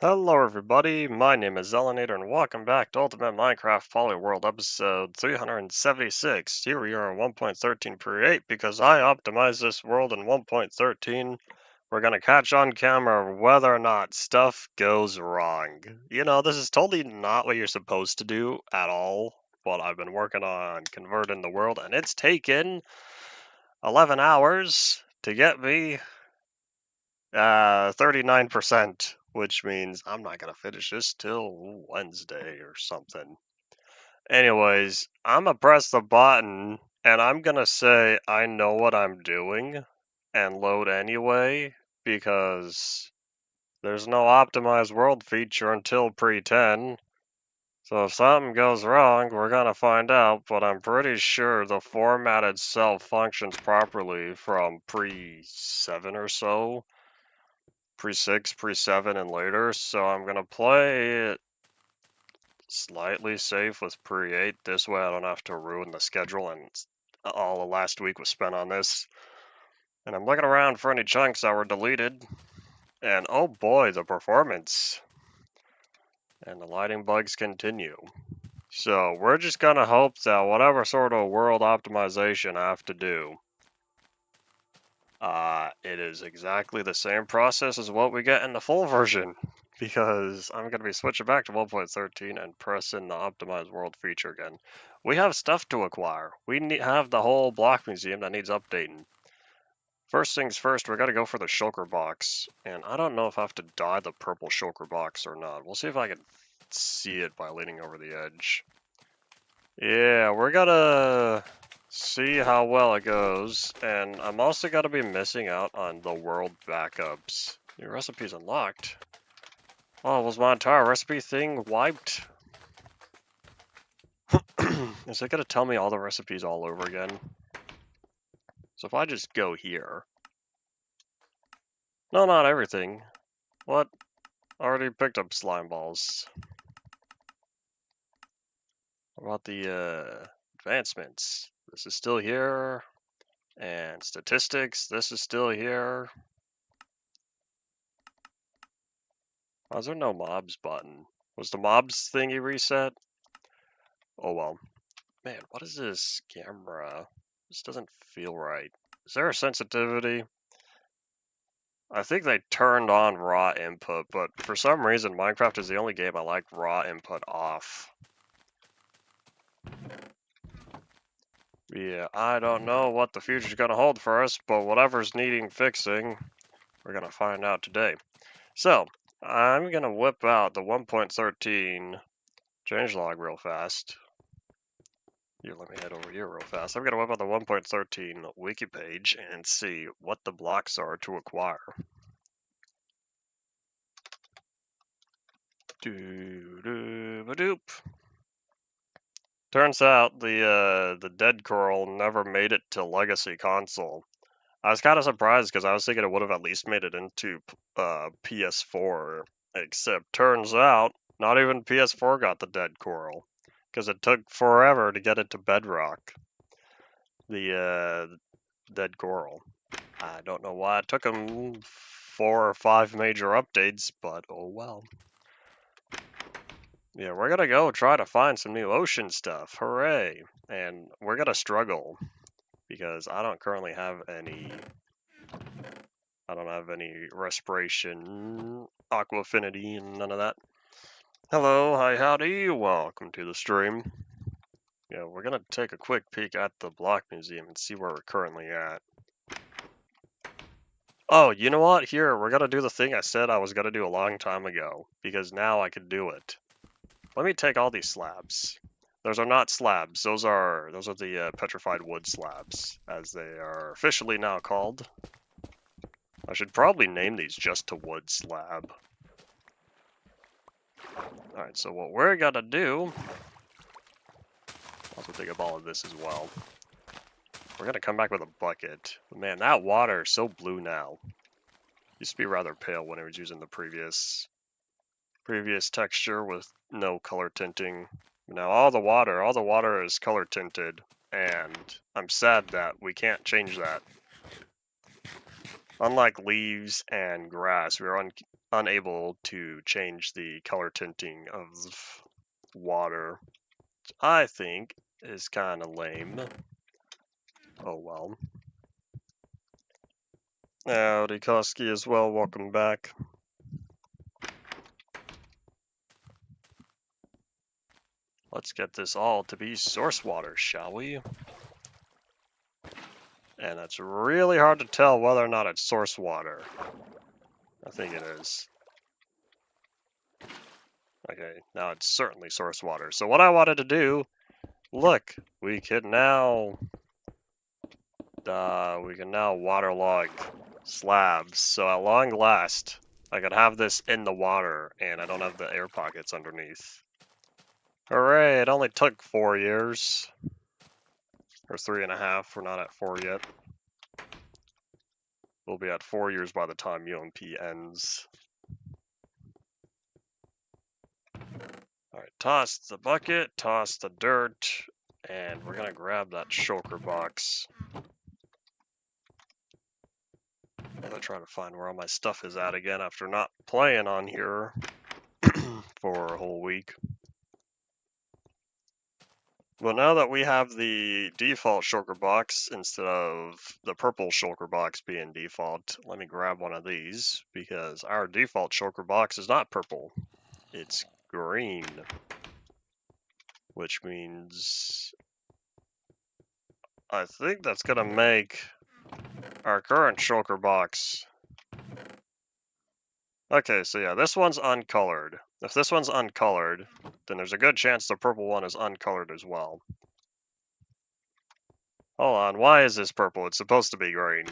Hello everybody, my name is Zelinator and welcome back to Ultimate Minecraft Polyworld episode 376. Here we are on 1.13 pre-8 because I optimized this world in 1.13. We're gonna catch on camera whether or not stuff goes wrong. You know, this is totally not what you're supposed to do at all, but I've been working on converting the world and it's taken 11 hours to get me 39%, which means I'm not gonna finish this till Wednesday or something. Anyways, I'm gonna press the button and I'm gonna say I know what I'm doing and load anyway because there's no optimized world feature until pre-10. So if something goes wrong, we're gonna find out, but I'm pretty sure the format itself functions properly from pre-7 or so. Pre-6, pre-7, and later, so I'm gonna play it slightly safe with pre-8. This way I don't have to ruin the schedule, and all of last week was spent on this. And I'm looking around for any chunks that were deleted, and oh boy, the performance. And the lighting bugs continue. So we're just gonna hope that whatever sort of world optimization I have to do, it is exactly the same process as what we get in the full version, because I'm going to be switching back to 1.13 and pressing the optimized world feature again. We have stuff to acquire. We have the whole block museum that needs updating. First things first, we got to go for the shulker box, and I don't know if I have to dye the purple shulker box or not. We'll see if I can see it by leaning over the edge. Yeah, we're gonna see how well it goes, and I'm also gonna be missing out on the world backups. New recipes unlocked. Oh, was my entire recipe thing wiped? Is it gonna tell me all the recipes all over again? So if I just go here. No, not everything. What? Already picked up slime balls. What about the advancements? This is still here. And statistics, this is still here. Why is there no mobs button? Was the mobs thingy reset? Oh well. Man, what is this camera? This doesn't feel right. Is there a sensitivity? I think they turned on raw input, but for some reason Minecraft is the only game I like raw input off. Yeah, I don't know what the future's gonna hold for us, but whatever's needing fixing, we're gonna find out today. So, I'm gonna whip out the 1.13 changelog real fast. Here, let me head over here real fast. I'm gonna whip out the 1.13 wiki page and see what the blocks are to acquire. Doo-doo-ba-doop. Turns out the dead coral never made it to Legacy console. I was kind of surprised because I was thinking it would have at least made it into PS4. Except turns out not even PS4 got the dead coral because it took forever to get it to Bedrock. The dead coral. I don't know why it took them 4 or 5 major updates, but oh well. Yeah, we're gonna go try to find some new ocean stuff. Hooray! And we're gonna struggle because I don't currently have any. I don't have any respiration, aqua affinity, and none of that. Hello, hi, howdy, welcome to the stream. Yeah, we're gonna take a quick peek at the block museum and see where we're currently at. Oh, you know what? Here, we're gonna do the thing I said I was gonna do a long time ago, because now I can do it. Let me take all these slabs. Those are not slabs. Those are the petrified wood slabs, as they are officially now called. I should probably name these just to wood slab. Alright, so what we're gonna do... I'll also think of all of this as well. We're gonna come back with a bucket. Man, that water is so blue now. Used to be rather pale when I was using the previous texture with no color tinting. Now all the water is color tinted, and I'm sad that we can't change that. Unlike leaves and grass, we are unable to change the color tinting of water. Which I think is kind of lame. Oh well. Howdy, Koski as well. Welcome back. Let's get this all to be source water, shall we? And it's really hard to tell whether or not it's source water. I think it is. Okay, now it's certainly source water. So what I wanted to do, look, we can now waterlog slabs. So at long last, I could have this in the water, and I don't have the air pockets underneath. Hooray! It only took 4 years, or 3.5. We're not at 4 yet. We'll be at 4 years by the time UMP ends. Alright, toss the bucket, toss the dirt, and we're gonna grab that shulker box. I'm gonna try to find where all my stuff is at again after not playing on here for a whole week. But now that we have the default shulker box instead of the purple shulker box being default, let me grab one of these because our default shulker box is not purple, it's green. Which means I think that's gonna make our current shulker box. Okay, so yeah, this one's uncolored. If this one's uncolored, then there's a good chance the purple one is uncolored as well. Hold on, why is this purple? It's supposed to be green.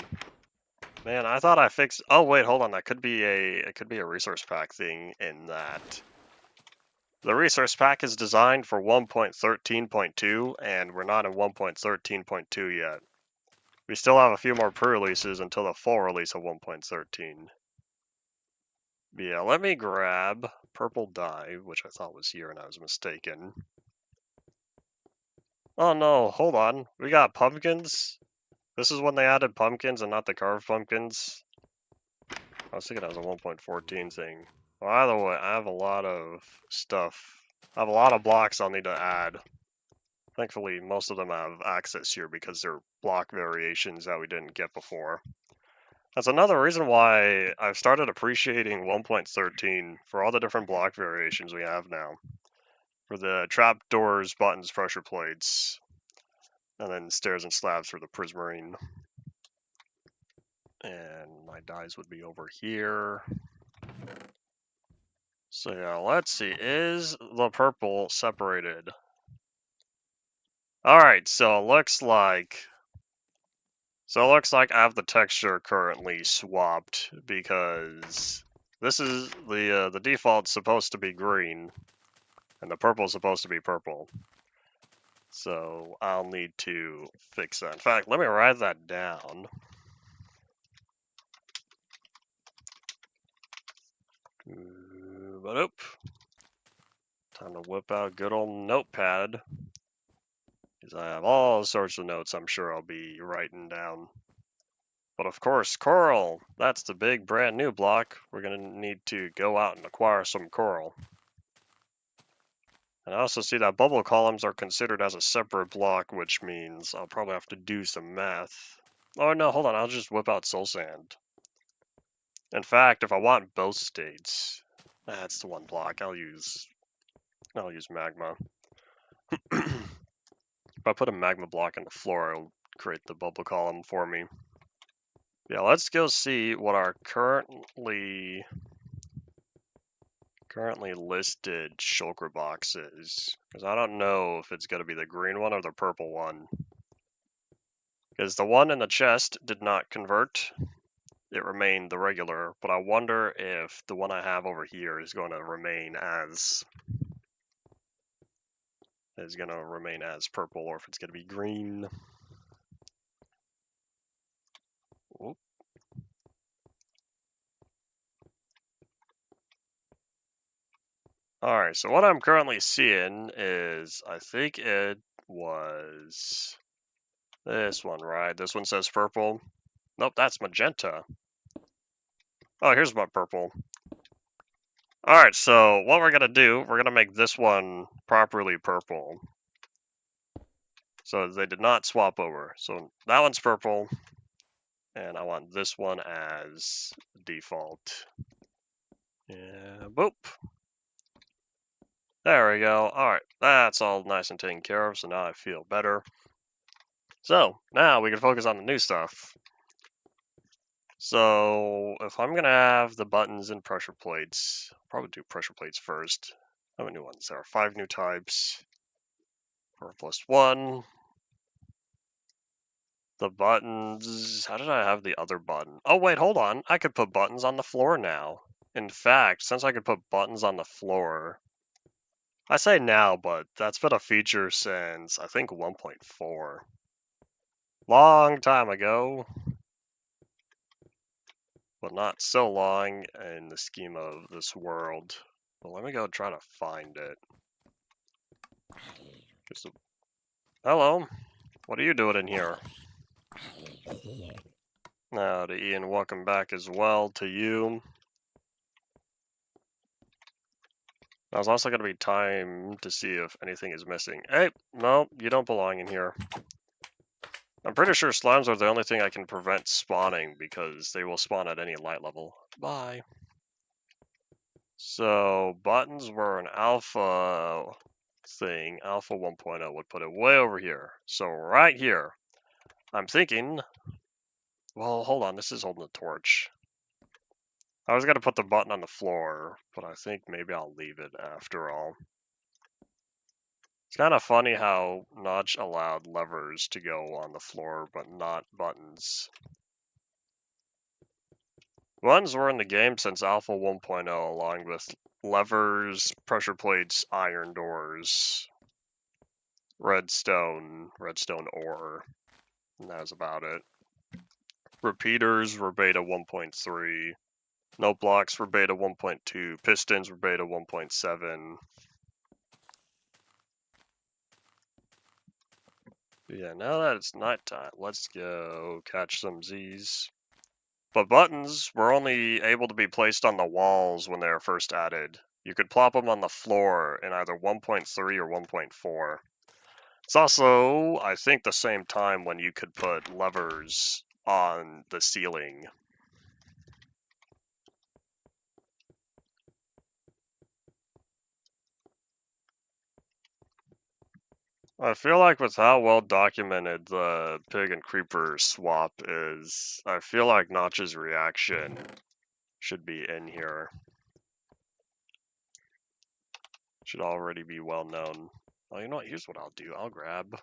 Man, I thought I fixed. Oh wait, hold on. That could be a resource pack thing in that. The resource pack is designed for 1.13.2, and we're not in 1.13.2 yet. We still have a few more pre-releases until the full release of 1.13. Yeah, let me grab purple dye, which I thought was here and I was mistaken. Oh no, hold on. We got pumpkins? This is when they added pumpkins and not the carved pumpkins? I was thinking it was a 1.14 thing. Well, either way, I have a lot of stuff. I have a lot of blocks I'll need to add. Thankfully, most of them have access here because they're block variations that we didn't get before. That's another reason why I've started appreciating 1.13 for all the different block variations we have now. For the trapdoors, buttons, pressure plates, and then stairs and slabs for the prismarine. And my dies would be over here. So yeah, let's see. Is the purple separated? Alright, so it looks like I have the texture currently swapped because this is the default's supposed to be green and the purple is supposed to be purple. So I'll need to fix that. In fact, let me write that down. But time to whip out good old notepad. Because I have all sorts of notes I'm sure I'll be writing down. But of course, coral! That's the big brand new block. We're going to need to go out and acquire some coral. And I also see that bubble columns are considered as a separate block, which means I'll probably have to do some math. Oh no, hold on, I'll just whip out soul sand. In fact, if I want both states, that's the one block. I'll use magma. If I put a magma block in the floor, it'll create the bubble column for me. Yeah, let's go see what our currently listed shulker box is. Because I don't know if it's going to be the green one or the purple one. Because the one in the chest did not convert. It remained the regular, but I wonder if the one I have over here is going to remain as purple, or if it's going to be green. Whoop. Alright, so what I'm currently seeing is, I think it was this one, right? This one says purple. Nope, that's magenta. Oh, here's my purple. Alright, so what we're gonna do, we're gonna make this one properly purple. So they did not swap over. So that one's purple, and I want this one as default. Yeah, boop. There we go. Alright, that's all nice and taken care of, so now I feel better. So, now we can focus on the new stuff. So, if I'm gonna have the buttons and pressure plates, I'll probably do pressure plates first. How many new ones? There are 5 new types. 4 plus 1. The buttons, how did I have the other button? Oh wait, hold on. I could put buttons on the floor now. In fact, since I could put buttons on the floor, I say now, but that's been a feature since I think 1.4. Long time ago. But not so long in the scheme of this world. But let me go try to find it. Hello, what are you doing in here? Now to Ian, welcome back as well to you. Now it's also going to be time to see if anything is missing. Hey, no, you don't belong in here. I'm pretty sure slimes are the only thing I can prevent spawning because they will spawn at any light level. Bye. So buttons were an alpha thing. Alpha 1.0 would put it way over here. So right here. I'm thinking, well, hold on, this is holding the torch. I was going to put the button on the floor, but I think maybe I'll leave it after all. It's kind of funny how Notch allowed levers to go on the floor, but not buttons. Buttons were in the game since Alpha 1.0, along with levers, pressure plates, iron doors, redstone ore, and that was about it. Repeaters were beta 1.3. Note blocks were beta 1.2. Pistons were beta 1.7. Yeah, now that it's nighttime, let's go catch some Z's. But buttons were only able to be placed on the walls when they were first added. You could plop them on the floor in either 1.3 or 1.4. It's also, I think, the same time when you could put levers on the ceiling. I feel like with how well documented the pig and creeper swap is, I feel like Notch's reaction should be in here. Should already be well known. Oh, you know what? Here's what I'll do. I'll grab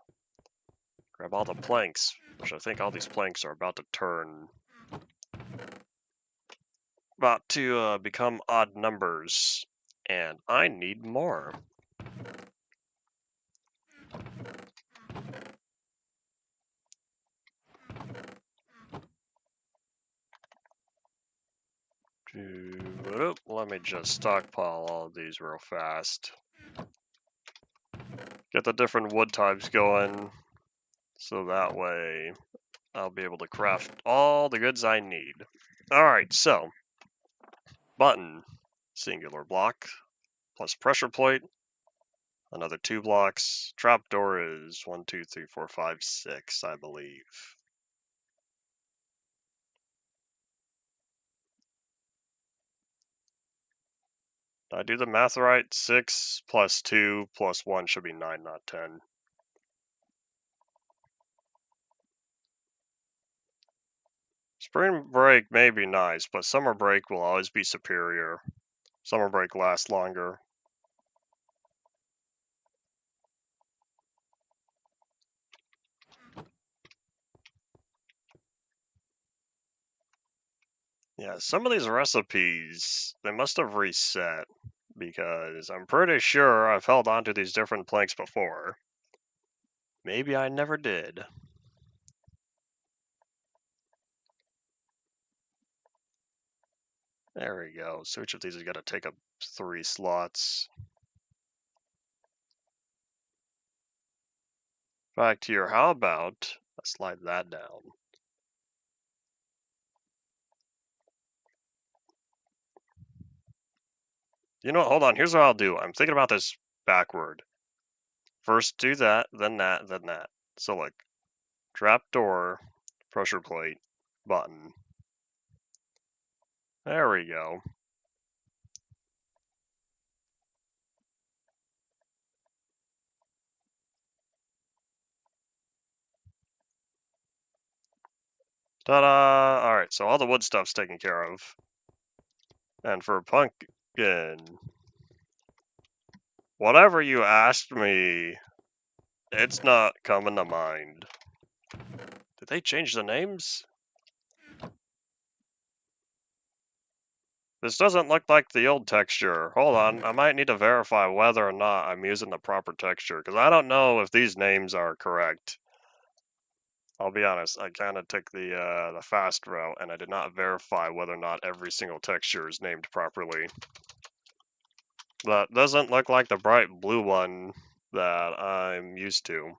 all the planks, which I think all these planks are about to turn, about to become odd numbers, and I need more. Let me just stockpile all of these real fast. Get the different wood types going, so that way I'll be able to craft all the goods I need. Alright, so button, singular block, plus pressure plate, another 2 blocks. Trapdoor is 1, 2, 3, 4, 5, 6, I believe. Did I do the math right? 6 plus 2 plus 1 should be 9, not 10. Spring break may be nice, but summer break will always be superior. Summer break lasts longer. Yeah, some of these recipes, they must have reset, because I'm pretty sure I've held onto these different planks before. Maybe I never did. There we go. So each of these is going to take up 3 slots. Back to your how about, let's slide that down. You know what? Hold on. Here's what I'll do. I'm thinking about this backward. First do that, then that, then that. So like, trap door, pressure plate, button. There we go. Ta-da! Alright, so all the wood stuff's taken care of. And for pumpkin, whatever you asked me, it's not coming to mind. Did they change the names? This doesn't look like the old texture. Hold on, I might need to verify whether or not I'm using the proper texture, because I don't know if these names are correct. I'll be honest, I kind of took the fast route, and I did not verify whether or not every single texture is named properly. That doesn't look like the bright blue one that I'm used to.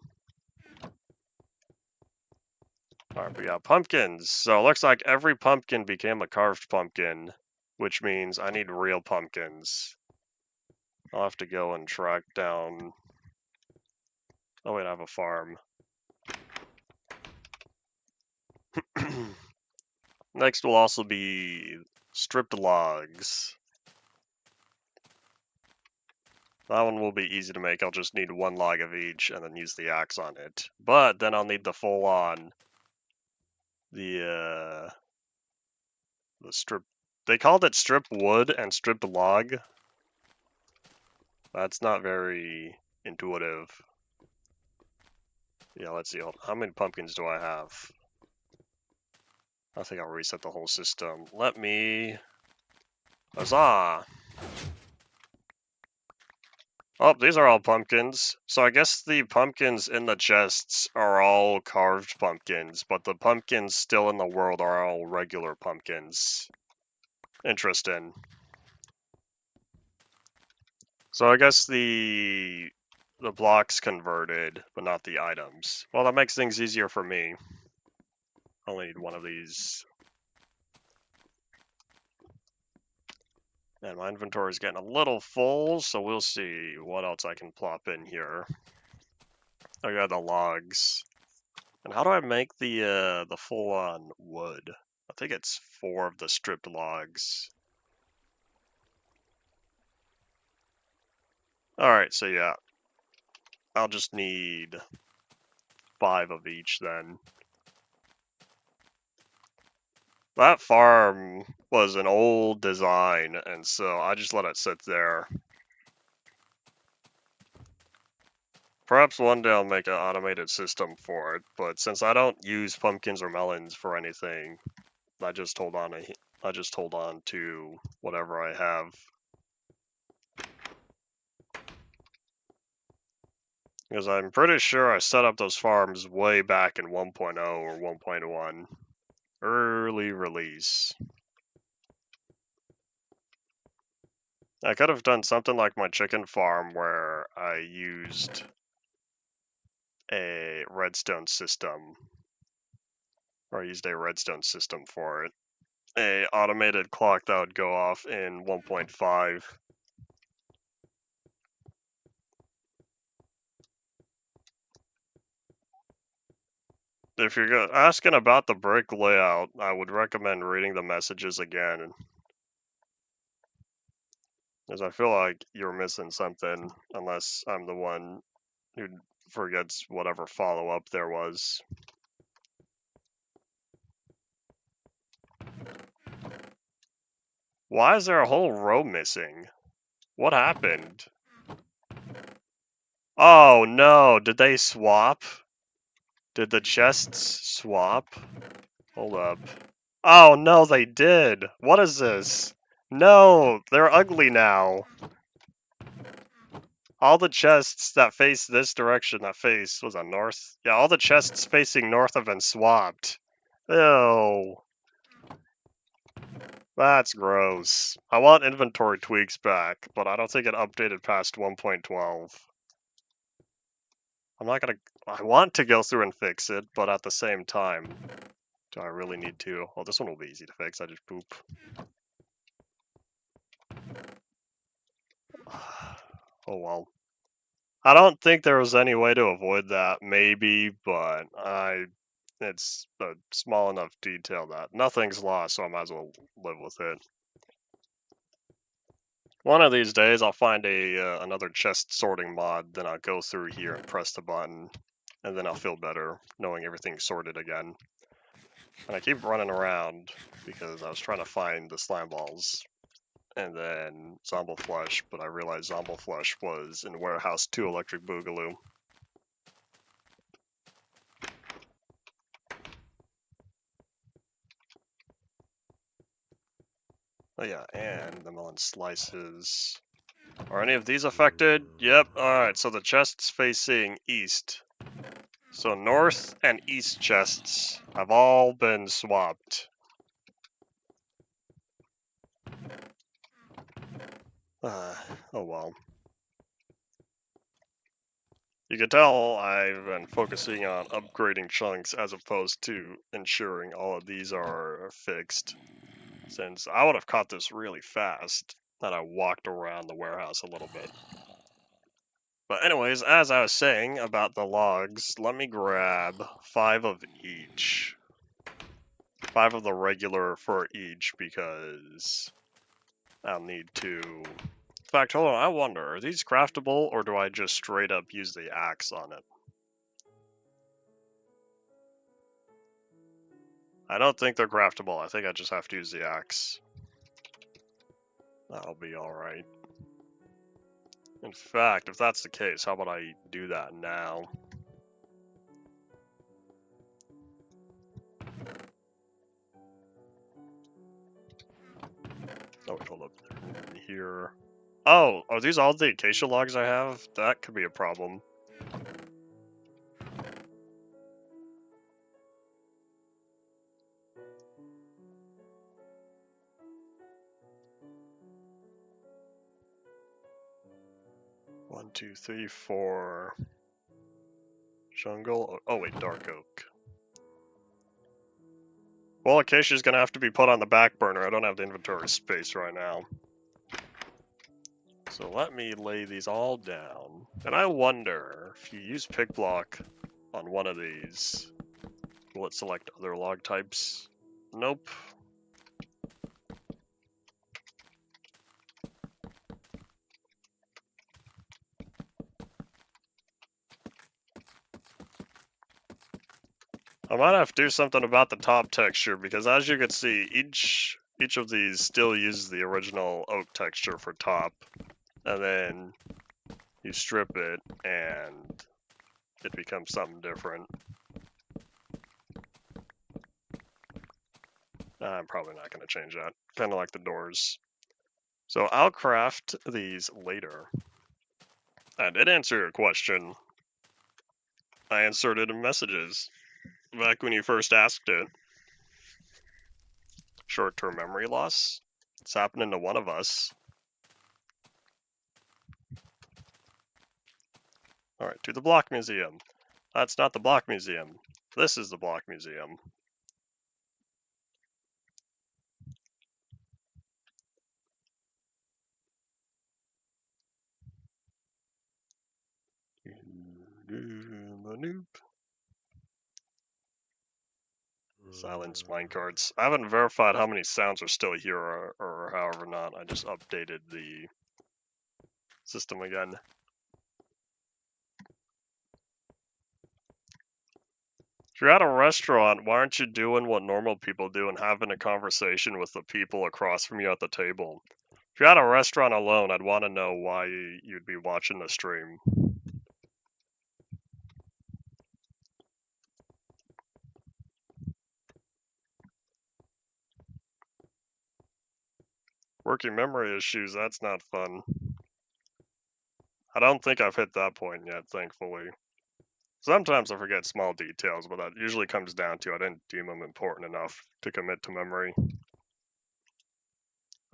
Alright, we got pumpkins. So it looks like every pumpkin became a carved pumpkin, which means I need real pumpkins. I'll have to go and track down... Oh wait, I have a farm. Next will also be stripped logs. That one will be easy to make. I'll just need one log of each and then use the axe on it. But then I'll need the full on the strip. They called it strip wood and stripped log. That's not very intuitive. Yeah, let's see. How many pumpkins do I have? I think I'll reset the whole system. Let me... Huzzah! Oh, these are all pumpkins. So I guess the pumpkins in the chests are all carved pumpkins, but the pumpkins still in the world are all regular pumpkins. Interesting. So I guess the blocks converted, but not the items. Well, that makes things easier for me. I only need one of these. And my inventory is getting a little full, so we'll see what else I can plop in here. I got the logs. And how do I make the full-on wood? I think it's 4 of the stripped logs. Alright, so yeah. I'll just need 5 of each then. That farm was an old design, and so I just let it sit there. Perhaps one day I'll make an automated system for it, but since I don't use pumpkins or melons for anything, I just hold on to whatever I have. Because I'm pretty sure I set up those farms way back in 1.0 or 1.1. Early release. I could have done something like my chicken farm where I used a redstone system. Or I used a redstone system for it. A automated clock that would go off in 1.5. If you're asking about the brick layout, I would recommend reading the messages again. As I feel like you're missing something, unless I'm the one who forgets whatever follow-up there was. Why is there a whole row missing? What happened? Oh no, did they swap? Did the chests swap? Hold up. Oh no, they did! What is this? No, they're ugly now. All the chests that face this direction, was that north? Yeah, all the chests facing north have been swapped. Ew. That's gross. I want inventory tweaks back, but I don't think it updated past 1.12. I want to go through and fix it, but at the same time, do I really need to? Oh, this one will be easy to fix, I just poop. Oh well. I don't think there was any way to avoid that, maybe, but it's a small enough detail that nothing's lost, so I might as well live with it. One of these days, I'll find another chest sorting mod, then I'll go through here and press the button, and then I'll feel better knowing everything's sorted again. And I keep running around because I was trying to find the slime balls and then Zombo Flush, but I realized Zombo Flush was in Warehouse 2 Electric Boogaloo. Oh yeah, and the melon slices. Are any of these affected? Yep, alright, so the chest's facing east. So north and east chests have all been swapped. Oh well. You can tell I've been focusing on upgrading chunks as opposed to ensuring all of these are fixed, since I would have caught this really fast had I walked around the warehouse a little bit. But anyways, as I was saying about the logs, let me grab 5 of each. 5 of the regular for each, because I'll need to... In fact, hold on, I wonder, are these craftable, or do I just straight up use the axe on it? I don't think they're craftable. I think I just have to use the axe. That'll be alright. In fact, if that's the case, how about I do that now? Oh, wait, hold up. Here. Oh, are these all the acacia logs I have? That could be a problem. One, two, three, four. Jungle. Oh, wait, dark oak. Well, acacia's gonna have to be put on the back burner. I don't have the inventory space right now. So let me lay these all down. And I wonder if you use pick block on one of these, will it select other log types? Nope. I might have to do something about the top texture, because as you can see, each of these still uses the original oak texture for top, and then you strip it and it becomes something different. I'm probably not going to change that, kind of like the doors. So I'll craft these later. I did answer your question. I answered it in messages back when you first asked it. Short-term memory loss? It's happening to one of us. Alright, to the block museum. That's not the block museum. This is the block museum. Silence minecarts. I haven't verified how many sounds are still here or however not. I just updated the system again. If you're at a restaurant, why aren't you doing what normal people do and having a conversation with the people across from you at the table? If you're at a restaurant alone, I'd want to know why you'd be watching the stream. Working memory issues, that's not fun. I don't think I've hit that point yet, thankfully. Sometimes I forget small details, but that usually comes down to I didn't deem them important enough to commit to memory.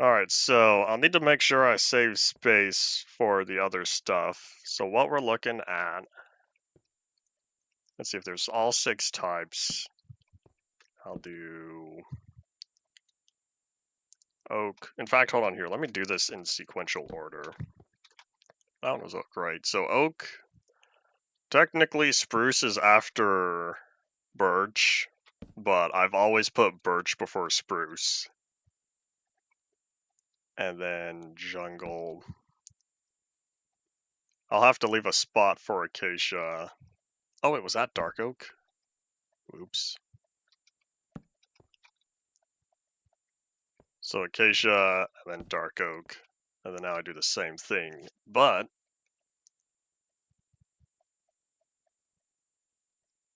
Alright, so I'll need to make sure I save space for the other stuff. So what we're looking at, let's see if there's all 6 types. I'll do oak. In fact, hold on here. Let me do this in sequential order. That one was oak, right? So oak, technically spruce is after birch, but I've always put birch before spruce. And then jungle. I'll have to leave a spot for acacia. Oh wait, was that dark oak? Oops. So acacia and then dark oak. And then now I do the same thing. But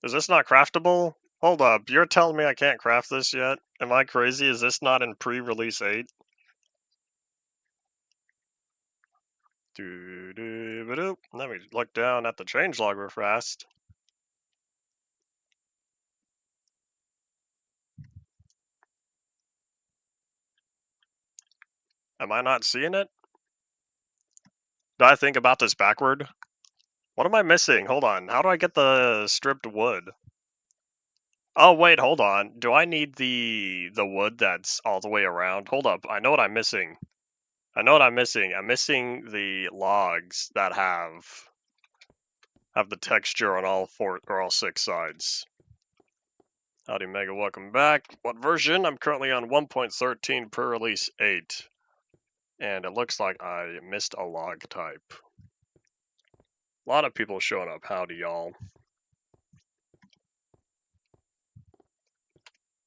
is this not craftable? Hold up, you're telling me I can't craft this yet? Am I crazy? Is this not in pre-release 8? Let me look down at the changelog real fast. Am I not seeing it? Did I think about this backward? What am I missing? Hold on. How do I get the stripped wood? Oh wait, hold on. Do I need the wood that's all the way around? Hold up. I know what I'm missing. I know what I'm missing. I'm missing the logs that have the texture on all 4 or all 6 sides. Howdy Mega, welcome back. What version? I'm currently on 1.13 pre-release 8. And it looks like I missed a log type. A lot of people showing up. Howdy y'all.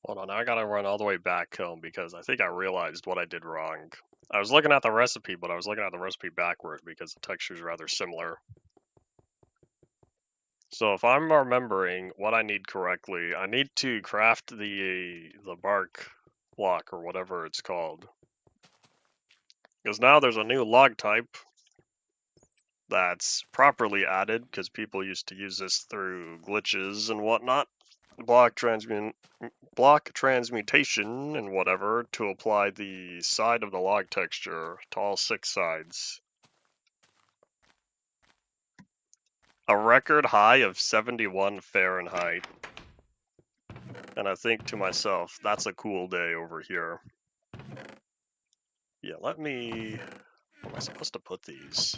Hold on, I gotta run all the way back home because I think I realized what I did wrong. I was looking at the recipe, but I was looking at the recipe backward because the texture is rather similar. So if I'm remembering what I need correctly, I need to craft the bark block or whatever it's called. Because now there's a new log type that's properly added because people used to use this through glitches and whatnot. Block transmutation and whatever to apply the side of the log texture to all 6 sides. A record high of 71 Fahrenheit. And I think to myself, that's a cool day over here. Yeah, let me... Where am I supposed to put these?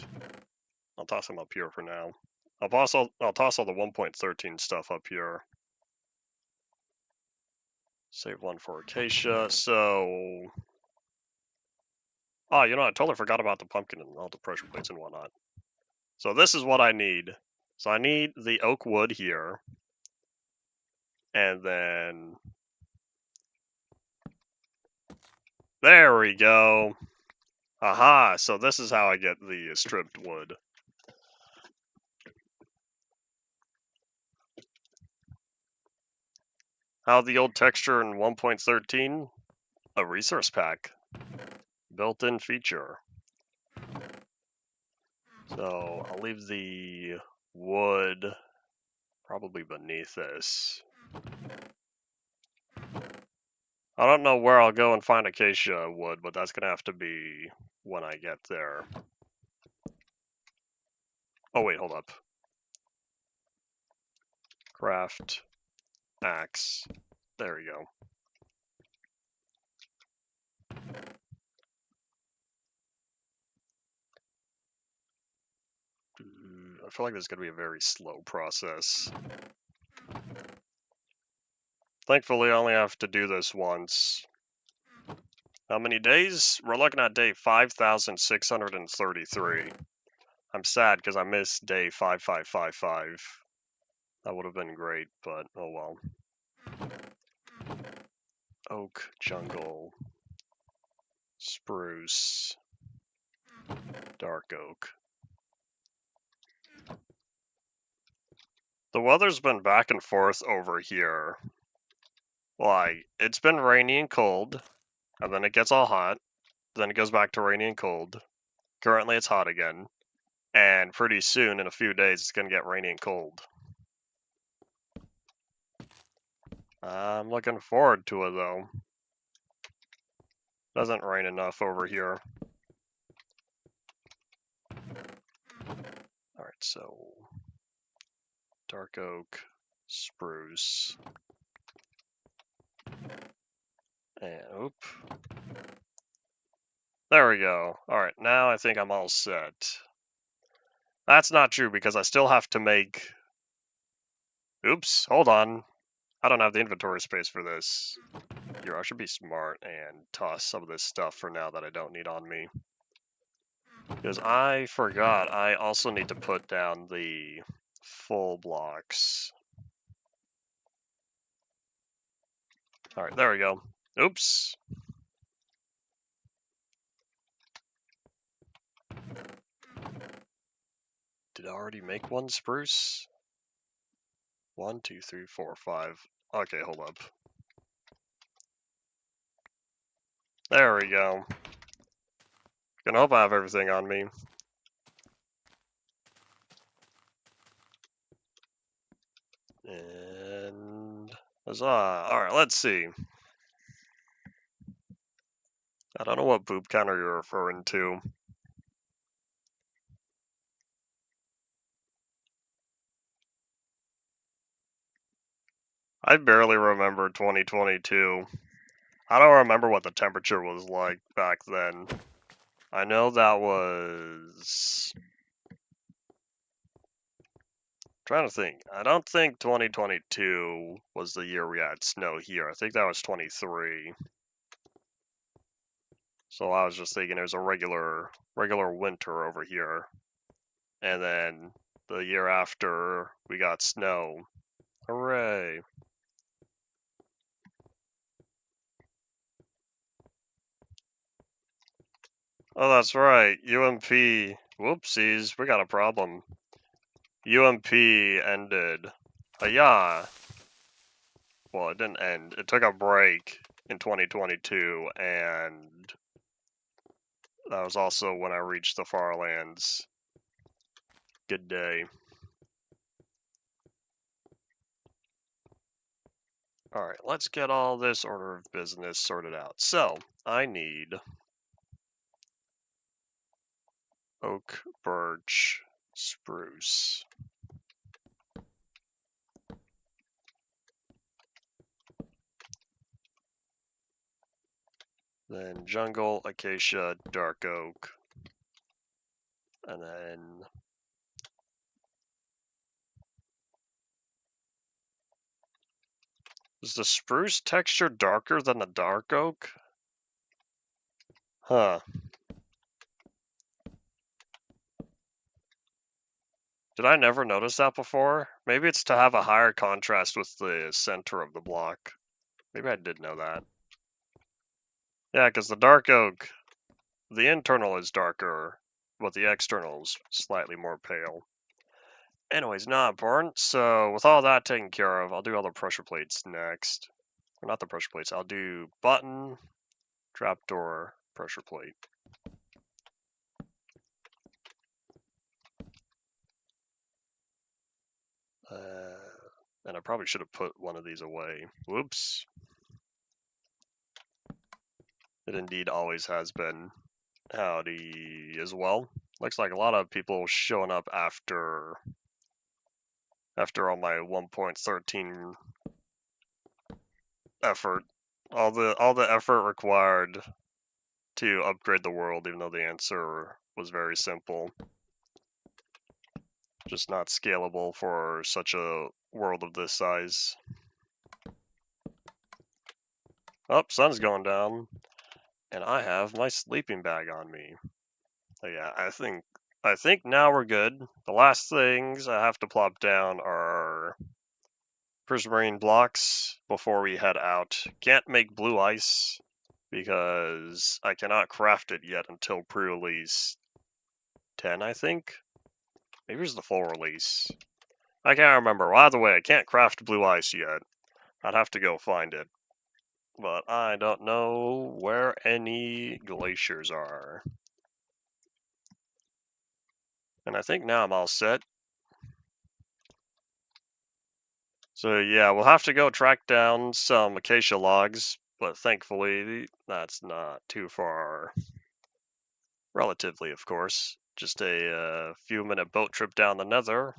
I'll toss them up here for now. I'll toss all the 1.13 stuff up here. Save one for acacia. So... Oh, you know, I totally forgot about the pumpkin and all the pressure plates and whatnot. So this is what I need. So I need the oak wood here. And then... There we go. Aha, so this is how I get the stripped wood. How the old texture in 1.13? A resource pack. Built-in feature. So I'll leave the wood probably beneath this. I don't know where I'll go and find acacia wood, but that's gonna have to be when I get there. Oh wait, hold up. Craft axe. There we go. I feel like this is going to be a very slow process. Thankfully, I only have to do this once. How many days? We're looking at day 5,633. I'm sad because I missed day 5555. That would have been great, but oh well. Oak, jungle, spruce, dark oak. The weather's been back and forth over here. Like, it's been rainy and cold, and then it gets all hot, then it goes back to rainy and cold. Currently it's hot again, and pretty soon, in a few days, it's gonna get rainy and cold. I'm looking forward to it, though. Doesn't rain enough over here. Alright, so... dark oak, spruce... and oop. There we go. Alright, now I think I'm all set. That's not true because I still have to make... Oops, hold on. I don't have the inventory space for this. Here, I should be smart and toss some of this stuff for now that I don't need on me. Because I forgot, I also need to put down the full blocks. Alright, there we go. Oops. Did I already make one spruce? 1, 2, 3, 4, 5. Okay, hold up. There we go. Gonna hope I have everything on me. And... huzzah! Alright, let's see. I don't know what boop counter you're referring to. I barely remember 2022. I don't remember what the temperature was like back then. I know that was... trying to think. I don't think 2022 was the year we had snow here. I think that was 23. So I was just thinking it was a regular winter over here. And then the year after we got snow. Hooray. Oh, that's right. UMP. Whoopsies, we got a problem. UMP ended. Yeah. Well, it didn't end. It took a break in 2022, and that was also when I reached the far lands. Good day. Alright, let's get all this order of business sorted out. So, I need oak, birch, spruce. Then jungle, acacia, dark oak. And then... is the spruce texture darker than the dark oak? Huh. Did I never notice that before? Maybe it's to have a higher contrast with the center of the block. Maybe I did know that. Yeah, because the dark oak, the internal is darker, but the external is slightly more pale. Anyways, not important. So with all that taken care of, I'll do all the pressure plates next. Or not the pressure plates, I'll do button, trapdoor, pressure plate. And I probably should have put one of these away. Whoops. It indeed always has been. Howdy as well. Looks like a lot of people showing up after all my 1.13 effort. All the effort required to upgrade the world, even though the answer was very simple. Just not scalable for such a world of this size. Oh, sun's going down. And I have my sleeping bag on me. So yeah, I think now we're good. The last things I have to plop down are prismarine blocks before we head out. Can't make blue ice because I cannot craft it yet until pre-release 10, I think. Maybe it's the full release. I can't remember. Well, either way, I can't craft blue ice yet. I'd have to go find it. But I don't know where any glaciers are. And I think now I'm all set. So yeah, we'll have to go track down some acacia logs, but thankfully that's not too far. Relatively, of course. Just a few minute boat trip down the Nether.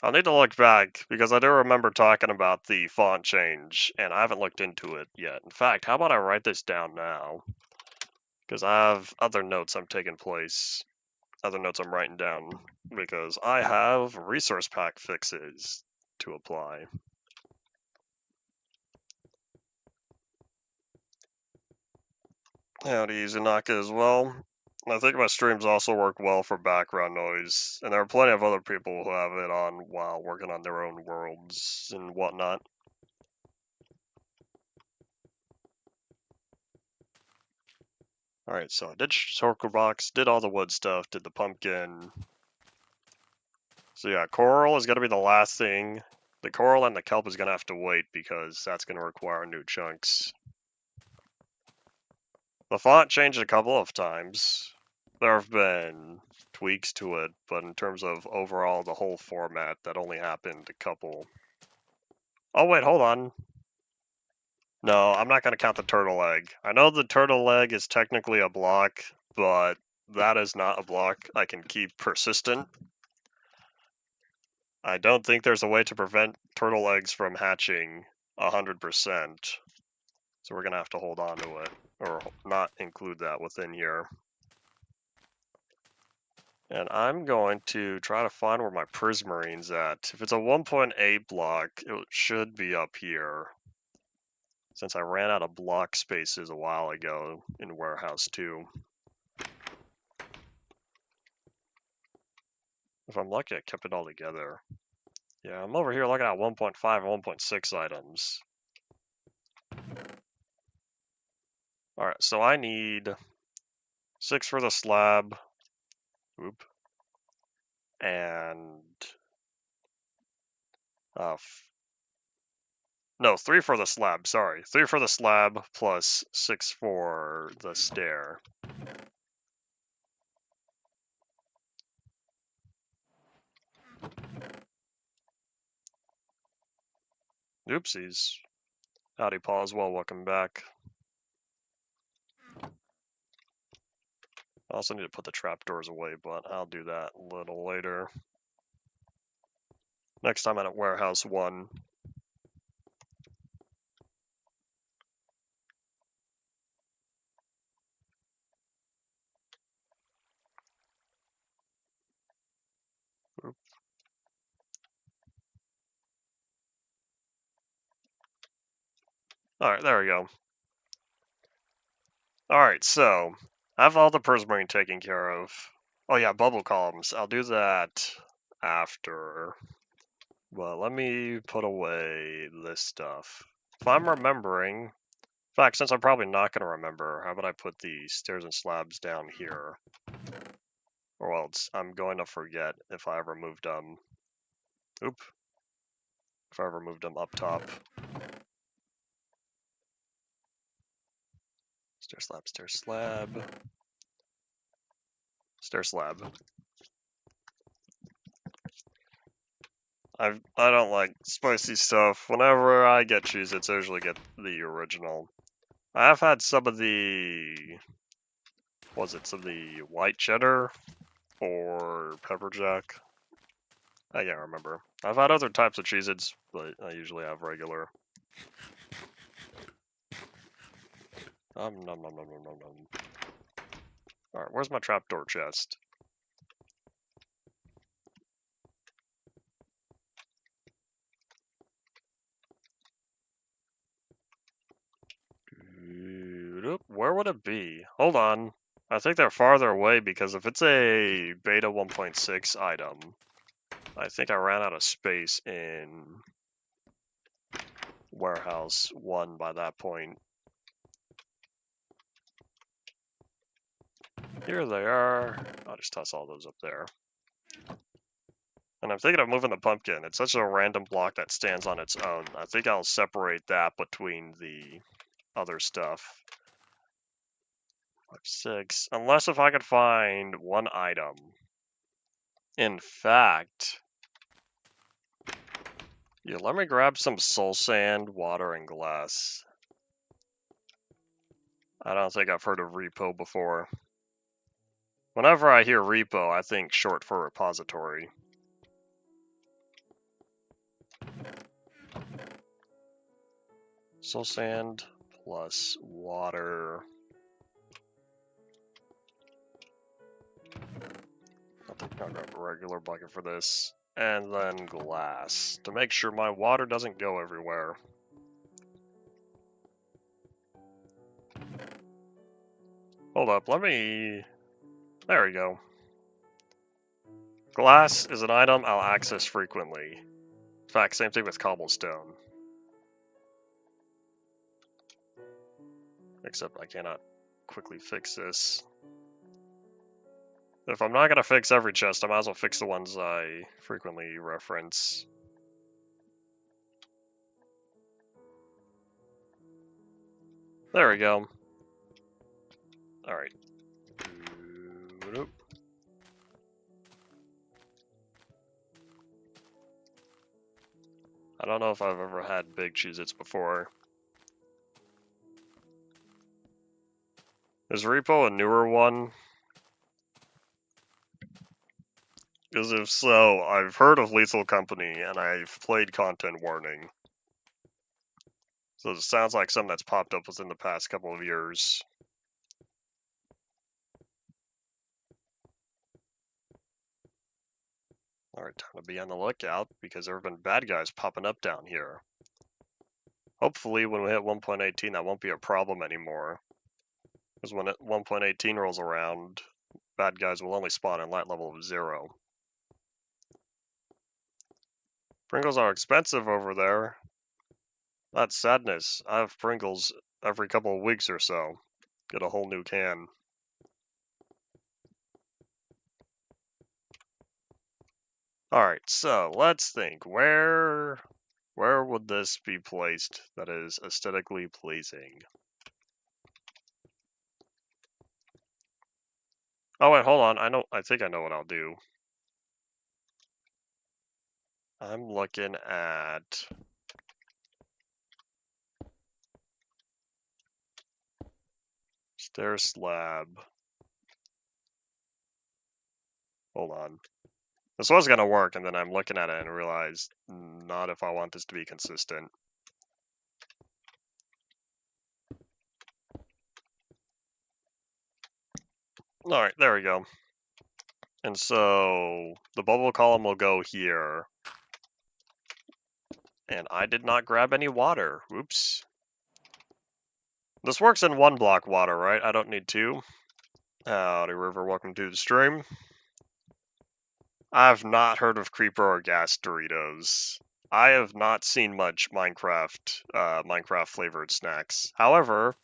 I'll need to look back, because I do remember talking about the font change, and I haven't looked into it yet. In fact, how about I write this down now? Because I have other notes I'm taking place, other notes I'm writing down, because I have resource pack fixes to apply. Howdy, Zanaka as well. I think my streams also work well for background noise, and there are plenty of other people who have it on while working on their own worlds and whatnot. Alright, so I did circle box, did all the wood stuff, did the pumpkin. So yeah, coral is going to be the last thing. The coral and the kelp is going to have to wait because that's going to require new chunks. The font changed a couple of times. There have been tweaks to it, but in terms of overall the whole format, that only happened a couple. Oh wait, hold on. No, I'm not going to count the turtle egg. I know the turtle egg is technically a block, but that is not a block I can keep persistent. I don't think there's a way to prevent turtle eggs from hatching 100%. So we're going to have to hold on to it, or not include that within here. And I'm going to try to find where my prismarine's at. If it's a 1.8 block, it should be up here. Since I ran out of block spaces a while ago in Warehouse 2. If I'm lucky, I kept it all together. Yeah, I'm over here looking at 1.5 and 1.6 items. Alright, so I need 6 for the slab. Oop. And... no, 3 for the slab, sorry. 3 for the slab plus 6 for the stair. Oopsies. Howdy, Paul, as well. Welcome back. I also need to put the trapdoors away, but I'll do that a little later. Next time I'm at Warehouse 1. Oop. Alright, there we go. Alright, so I have all the prismarine taken care of. Oh yeah, bubble columns. I'll do that after. But let me put away this stuff. If I'm remembering, in fact, since I'm probably not going to remember, how about I put the stairs and slabs down here? Or else I'm going to forget if I ever moved them. Oop. If I ever moved them up top. Stair slab, stair slab. Stair slab. I don't like spicy stuff. Whenever I get Cheez-Its, I usually get the original. I have had some of the... some of the white cheddar? Or pepper jack? I can't remember. I've had other types of Cheez-Its, but I usually have regular. Nom nom nom nom nom nom. Alright, where's my trapdoor chest? Where would it be? Hold on. I think they're farther away because if it's a beta 1.6 item, I think I ran out of space in Warehouse 1 by that point. Here they are. I'll just toss all those up there. And I'm thinking of moving the pumpkin. It's such a random block that stands on its own. I think I'll separate that between the other stuff. 5, 6. Unless if I could find one item. In fact, yeah, let me grab some soul sand, water, and glass. I don't think I've heard of repo before. Whenever I hear repo, I think short for repository. Soul sand plus water. I'll grab a regular bucket for this. And then glass, to make sure my water doesn't go everywhere. Hold up, let me... There we go. Glass is an item I'll access frequently. In fact, same thing with cobblestone. Except I cannot quickly fix this. If I'm not going to fix every chest, I might as well fix the ones I frequently reference. There we go. Alright. I don't know if I've ever had big Cheez-Its before. Is Repo a newer one? Because if so, I've heard of Lethal Company, and I've played Content Warning. So it sounds like something that's popped up within the past couple of years. Alright, time to be on the lookout, because there have been bad guys popping up down here. Hopefully when we hit 1.18 that won't be a problem anymore. Because when 1.18 rolls around, bad guys will only spawn in light level of 0. Pringles are expensive over there. That's sadness. I have Pringles every couple of weeks or so. Get a whole new can. Alright, so let's think. Where would this be placed that is aesthetically pleasing? Oh wait, hold on. I think I know what I'll do. I'm looking at stair slab. Hold on. This was gonna work, and then I'm looking at it and realize not if I want this to be consistent. Alright, there we go. And so the bubble column will go here. And I did not grab any water. Oops. This works in 1 block water, right? I don't need 2. Howdy, River. Welcome to the stream. I've not heard of Creeper or Gas Doritos. I have not seen much Minecraft flavored snacks. However,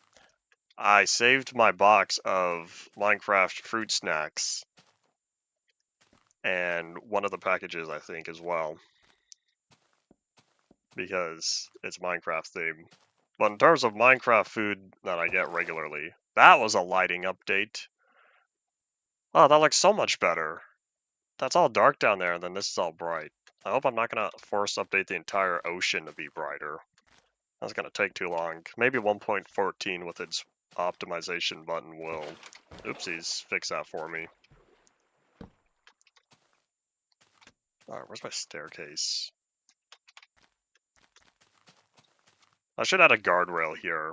I saved my box of Minecraft fruit snacks. And one of the packages, I think, as well. Because it's Minecraft themed. But in terms of Minecraft food that I get regularly, that was a lighting update. Oh, that looks so much better. That's all dark down there, and then this is all bright. I hope I'm not going to force update the entire ocean to be brighter. That's going to take too long. Maybe 1.14 with its optimization button will, oopsies, fix that for me. Alright, where's my staircase? I should add a guardrail here.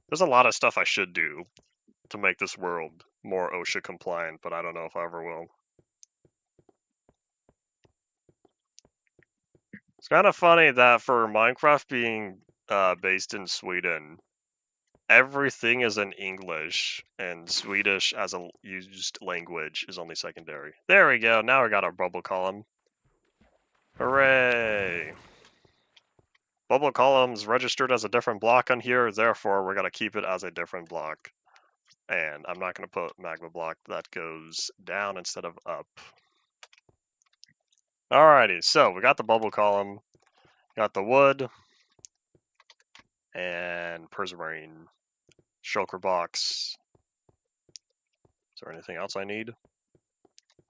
There's a lot of stuff I should do to make this world more OSHA compliant, but I don't know if I ever will. It's kind of funny that for Minecraft being based in Sweden, everything is in English, and Swedish as a used language is only secondary. There we go, now we got our bubble column. Hooray! Bubble column's registered as a different block on here, therefore we're going to keep it as a different block. And I'm not going to put magma block, that goes down instead of up. Alrighty, so we got the bubble column, got the wood, and prismarine, shulker box. Is there anything else I need?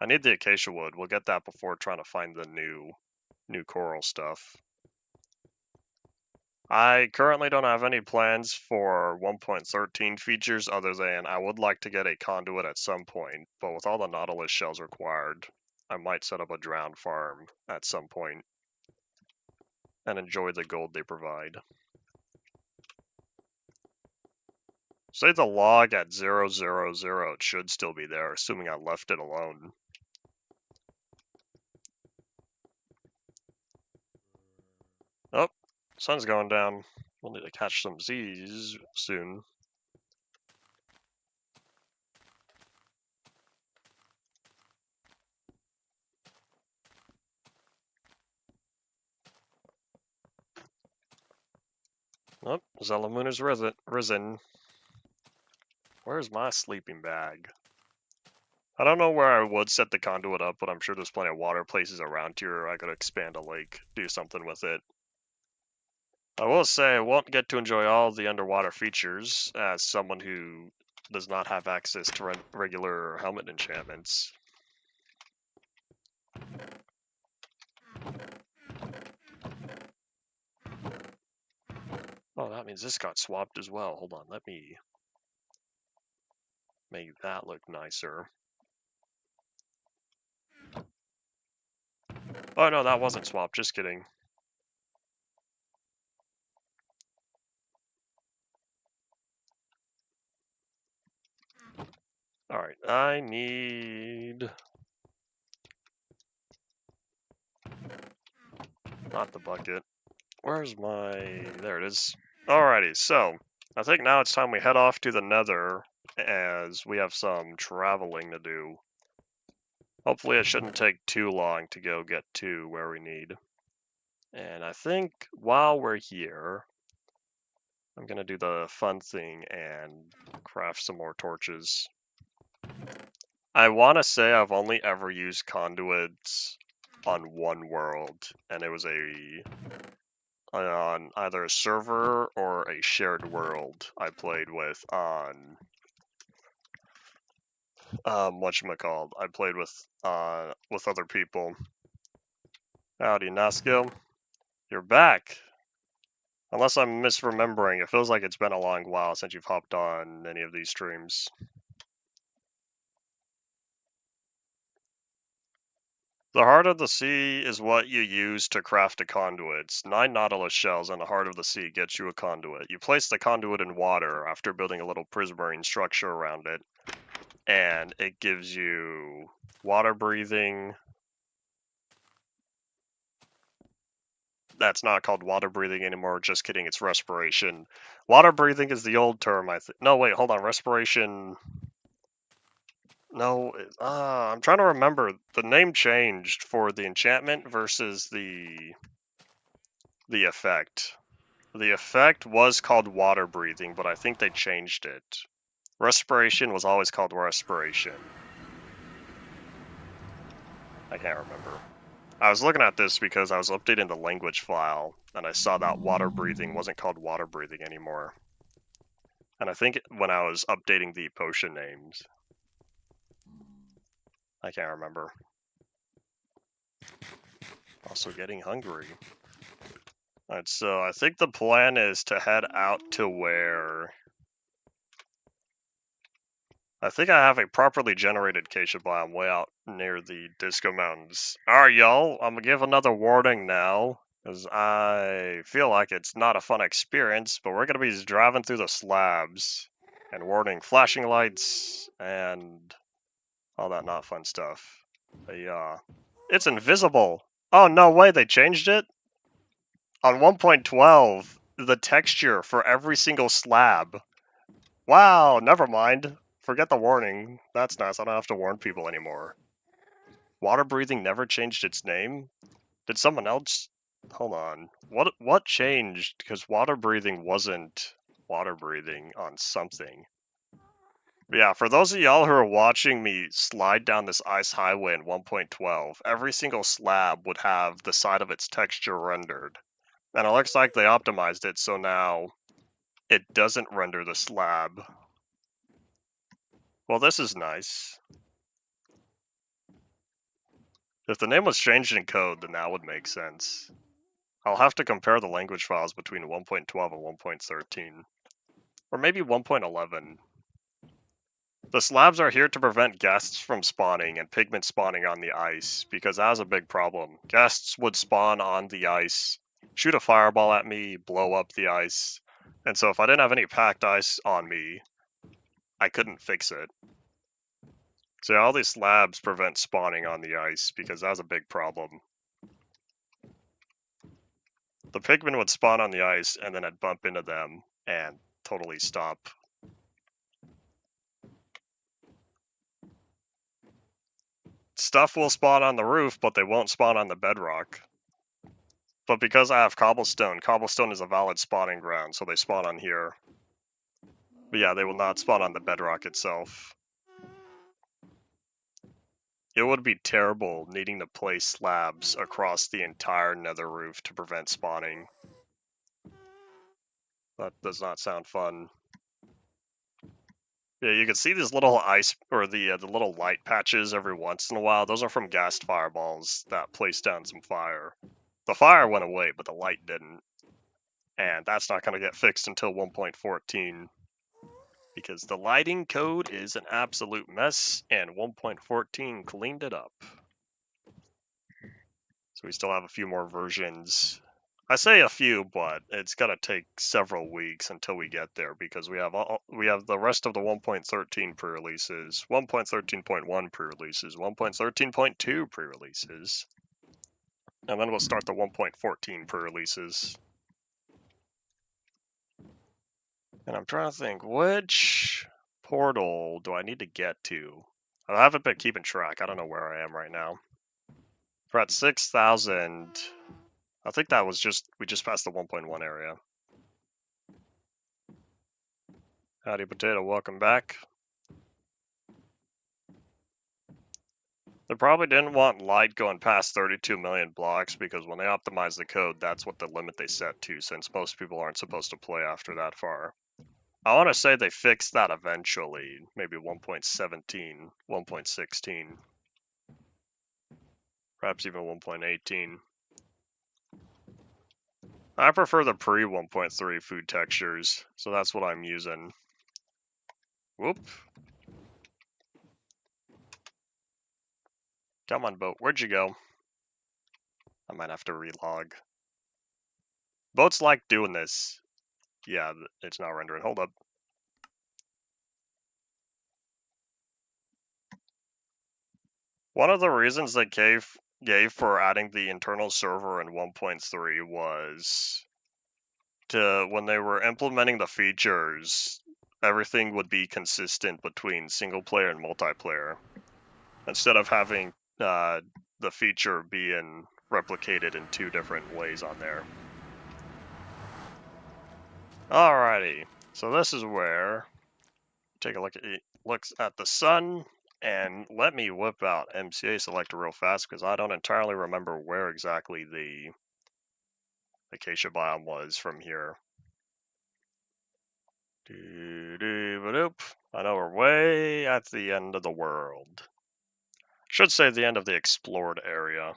I need the acacia wood. We'll get that before trying to find the new coral stuff. I currently don't have any plans for 1.13 features other than I would like to get a conduit at some point, but with all the Nautilus shells required, I might set up a drowned farm at some point and enjoy the gold they provide. Say the log at 000, it should still be there, assuming I left it alone. Sun's going down. We'll need to catch some Z's soon. Oh, Zelamoon is risen. Where's my sleeping bag? I don't know where I would set the conduit up, but I'm sure there's plenty of water places around here. I could expand a lake, do something with it. I will say I won't get to enjoy all the underwater features as someone who does not have access to regular helmet enchantments. Oh, that means this got swapped as well. Hold on, let me make that look nicer. Oh no, that wasn't swapped, just kidding. Alright, I need... not the bucket. Where's my... there it is. Alrighty, so I think now it's time we head off to the Nether as we have some traveling to do. Hopefully it shouldn't take too long to go get to where we need. And I think while we're here, I'm going to do the fun thing and craft some more torches. I want to say I've only ever used conduits on one world, and it was on either a server or a shared world I played with on whatchamacallit. I played with other people. Howdy, Naskil. You're back. Unless I'm misremembering, it feels like it's been a long while since you've hopped on any of these streams. The heart of the sea is what you use to craft a conduit. 9 nautilus shells in the heart of the sea gets you a conduit. You place the conduit in water after building a little prismarine structure around it, and it gives you water breathing. That's not called water breathing anymore, just kidding, it's respiration. Water breathing is the old term, I think. No, wait, hold on, respiration... No, I'm trying to remember. The name changed for the enchantment versus the effect. The effect was called water breathing, but I think they changed it. Respiration was always called respiration. I can't remember. I was looking at this because I was updating the language file, and I saw that water breathing wasn't called water breathing anymore. And I think when I was updating the potion names, I can't remember. Also getting hungry. Alright, so I think the plan is to head out to where... I think I have a properly generated acacia biome way out near the Disco Mountains. Alright, y'all, I'm gonna give another warning now, because I feel like it's not a fun experience, but we're gonna be driving through the slabs, and warning flashing lights, and all that not fun stuff. It's invisible! Oh, no way, they changed it? On 1.12, the texture for every single slab. Wow, never mind. Forget the warning. That's nice, I don't have to warn people anymore. Water breathing never changed its name? Did someone else... Hold on. What changed? Because water breathing wasn't water breathing on something. But yeah, for those of y'all who are watching me slide down this ice highway in 1.12, every single slab would have the side of its texture rendered. And it looks like they optimized it, so now it doesn't render the slab. Well, this is nice. If the name was changed in code, then that would make sense. I'll have to compare the language files between 1.12 and 1.13. Or maybe 1.11. The slabs are here to prevent guests from spawning and pigment spawning on the ice, because that was a big problem. Guests would spawn on the ice, shoot a fireball at me, blow up the ice, and so if I didn't have any packed ice on me, I couldn't fix it. So all these slabs prevent spawning on the ice, because that was a big problem. The pigmen would spawn on the ice, and then I'd bump into them and totally stop. Stuff will spawn on the roof, but they won't spawn on the bedrock. But because I have cobblestone, cobblestone is a valid spawning ground, so they spawn on here. But yeah, they will not spawn on the bedrock itself. It would be terrible needing to place slabs across the entire nether roof to prevent spawning. That does not sound fun. Yeah, you can see these little ice, or the little light patches every once in a while. Those are from ghast fireballs that placed down some fire. The fire went away, but the light didn't. And that's not going to get fixed until 1.14. Because the lighting code is an absolute mess, and 1.14 cleaned it up. So we still have a few more versions. I say a few, but it's gonna take several weeks until we get there because we have the rest of the 1.13 pre-releases, 1.13.1 pre-releases, 1.13.2 pre-releases, and then we'll start the 1.14 pre-releases. And I'm trying to think, which portal do I need to get to? I haven't been keeping track. I don't know where I am right now. We're at 6,000. I think that was we just passed the 1.1 area. Howdy Potato, welcome back. They probably didn't want light going past 32 million blocks because when they optimize the code, that's what the limit they set to, since most people aren't supposed to play after that far. I want to say they fixed that eventually, maybe 1.17, 1.16, perhaps even 1.18. I prefer the pre-1.3 food textures, so that's what I'm using. Whoop. Come on, boat. Where'd you go? I might have to relog. Boats like doing this. Yeah, it's not rendering. Hold up. One of the reasons they gave for adding the internal server in 1.3 was when they were implementing the features, everything would be consistent between single player and multiplayer, instead of having the feature being replicated in two different ways on there. Alrighty, so this is where take a look at the sun, and let me whip out MCA selector real fast because I don't entirely remember where exactly the acacia biome was from here. I know we're way at the end of the world. Should say the end of the explored area.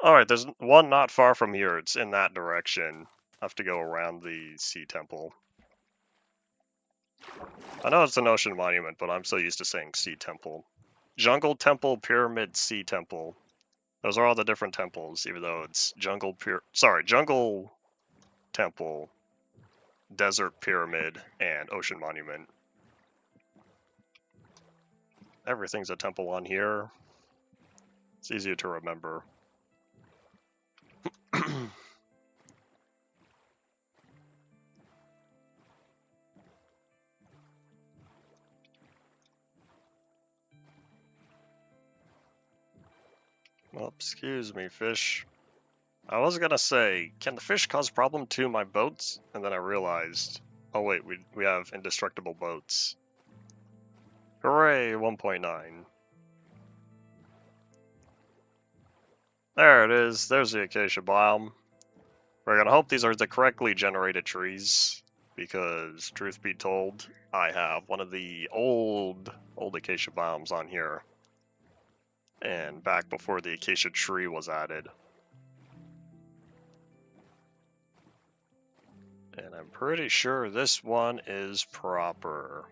Alright, there's one not far from here. It's in that direction. I have to go around the sea temple. I know it's an ocean monument, but I'm so used to saying sea temple. Jungle temple, pyramid, sea temple. Those are all the different temples, even though it's jungle temple, desert pyramid, and ocean monument. Everything's a temple on here. It's easier to remember. Well, excuse me, fish. I was gonna say, can the fish cause problem to my boats? And then I realized, oh wait, we have indestructible boats. Hooray, 1.9. There it is, there's the acacia biome. We're gonna hope these are the correctly generated trees, because truth be told, I have one of the old acacia biomes on here. And back before the acacia tree was added. And I'm pretty sure this one is proper.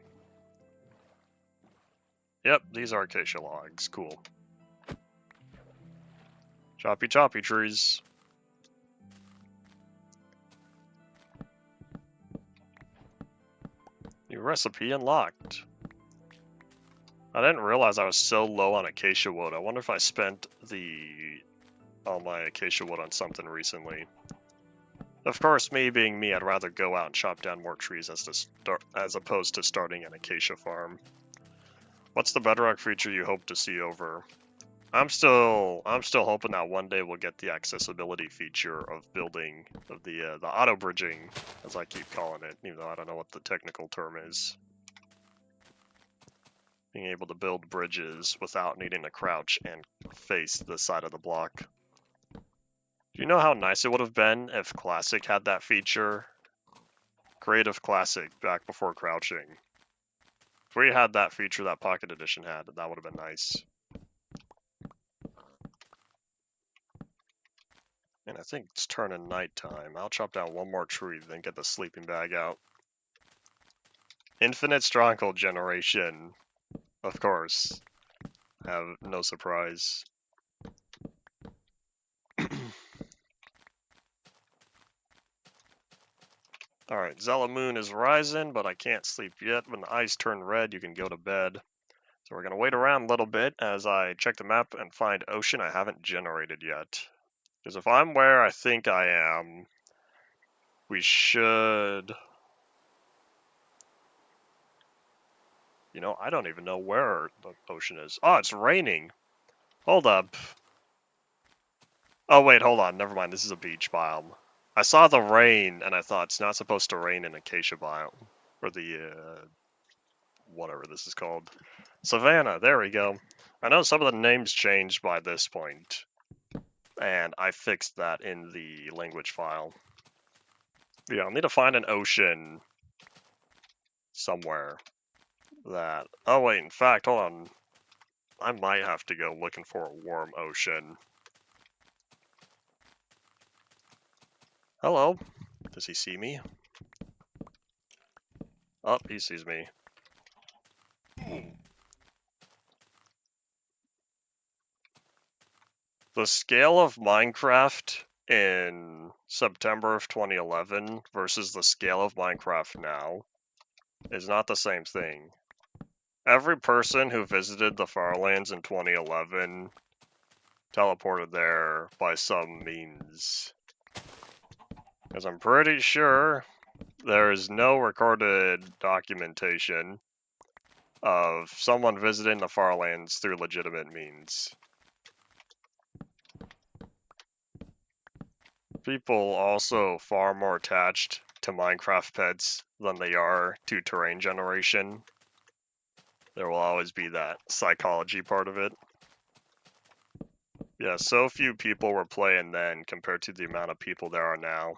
Yep, these are acacia logs. Cool. Choppy choppy trees. New recipe unlocked. I didn't realize I was so low on acacia wood. I wonder if I spent all my acacia wood on something recently. Of course, me being me, I'd rather go out and chop down more trees as opposed to starting an acacia farm. What's the bedrock feature you hope to see over? I'm still hoping that one day we'll get the accessibility feature of building the auto bridging, as I keep calling it, even though I don't know what the technical term is. Being able to build bridges without needing to crouch and face the side of the block. Do you know how nice it would have been if Classic had that feature? Creative Classic, back before crouching. If we had that feature that Pocket Edition had, that would have been nice. And I think it's turning nighttime. I'll chop down one more tree, then get the sleeping bag out. Infinite Stronghold generation. Of course. Have no surprise. Alright, Zella Moon is rising, but I can't sleep yet. When the eyes turn red, you can go to bed. So we're going to wait around a little bit as I check the map and find ocean I haven't generated yet. Because if I'm where I think I am, we should... You know, I don't even know where the ocean is. Oh, it's raining. Hold up. Oh, wait, hold on. Never mind. This is a beach biome. I saw the rain, and I thought it's not supposed to rain in acacia biome. Or the, whatever this is called. Savannah, there we go. I know some of the names changed by this point, and I fixed that in the language file. Yeah, I'll need to find an ocean somewhere that... Oh, wait, in fact, hold on. I might have to go looking for a warm ocean. Hello. Does he see me? Oh, he sees me. The scale of Minecraft in September of 2011 versus the scale of Minecraft now is not the same thing. Every person who visited the Farlands in 2011 teleported there by some means. Because I'm pretty sure there is no recorded documentation of someone visiting the Farlands through legitimate means. People also far more attached to Minecraft pets than they are to terrain generation. There will always be that psychology part of it. Yeah, so few people were playing then compared to the amount of people there are now.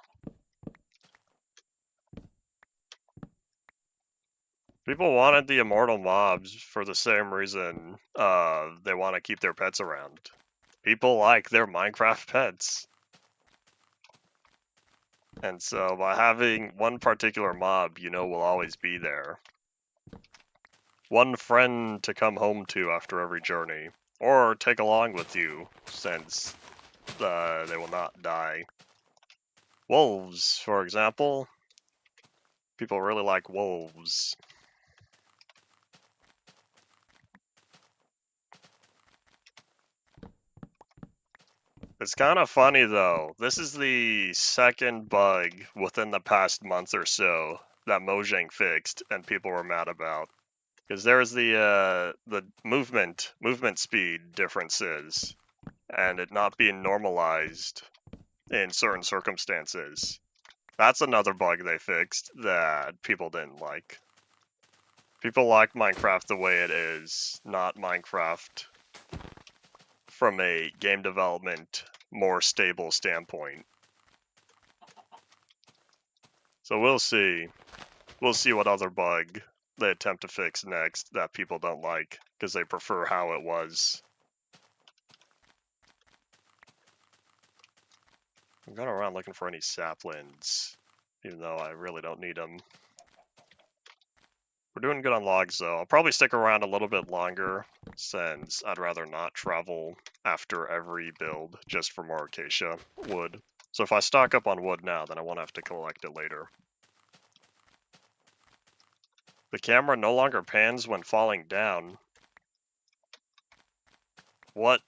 People wanted the immortal mobs for the same reason they want to keep their pets around. People like their Minecraft pets. And so by having one particular mob, you know, will always be there. One friend to come home to after every journey. Or take along with you, since they will not die. Wolves, for example. People really like wolves. It's kind of funny though. This is the second bug within the past month or so that Mojang fixed and people were mad about. Because there's the movement speed differences and it not being normalized in certain circumstances. That's another bug they fixed that people didn't like. People like Minecraft the way it is, not Minecraft from a game development, more stable standpoint. So we'll see. We'll see what other bug they attempt to fix next that people don't like, because they prefer how it was. I'm going around looking for any saplings, even though I really don't need them. We're doing good on logs though. I'll probably stick around a little bit longer, since I'd rather not travel after every build just for more acacia wood. So if I stock up on wood now, then I won't have to collect it later. The camera no longer pans when falling down. what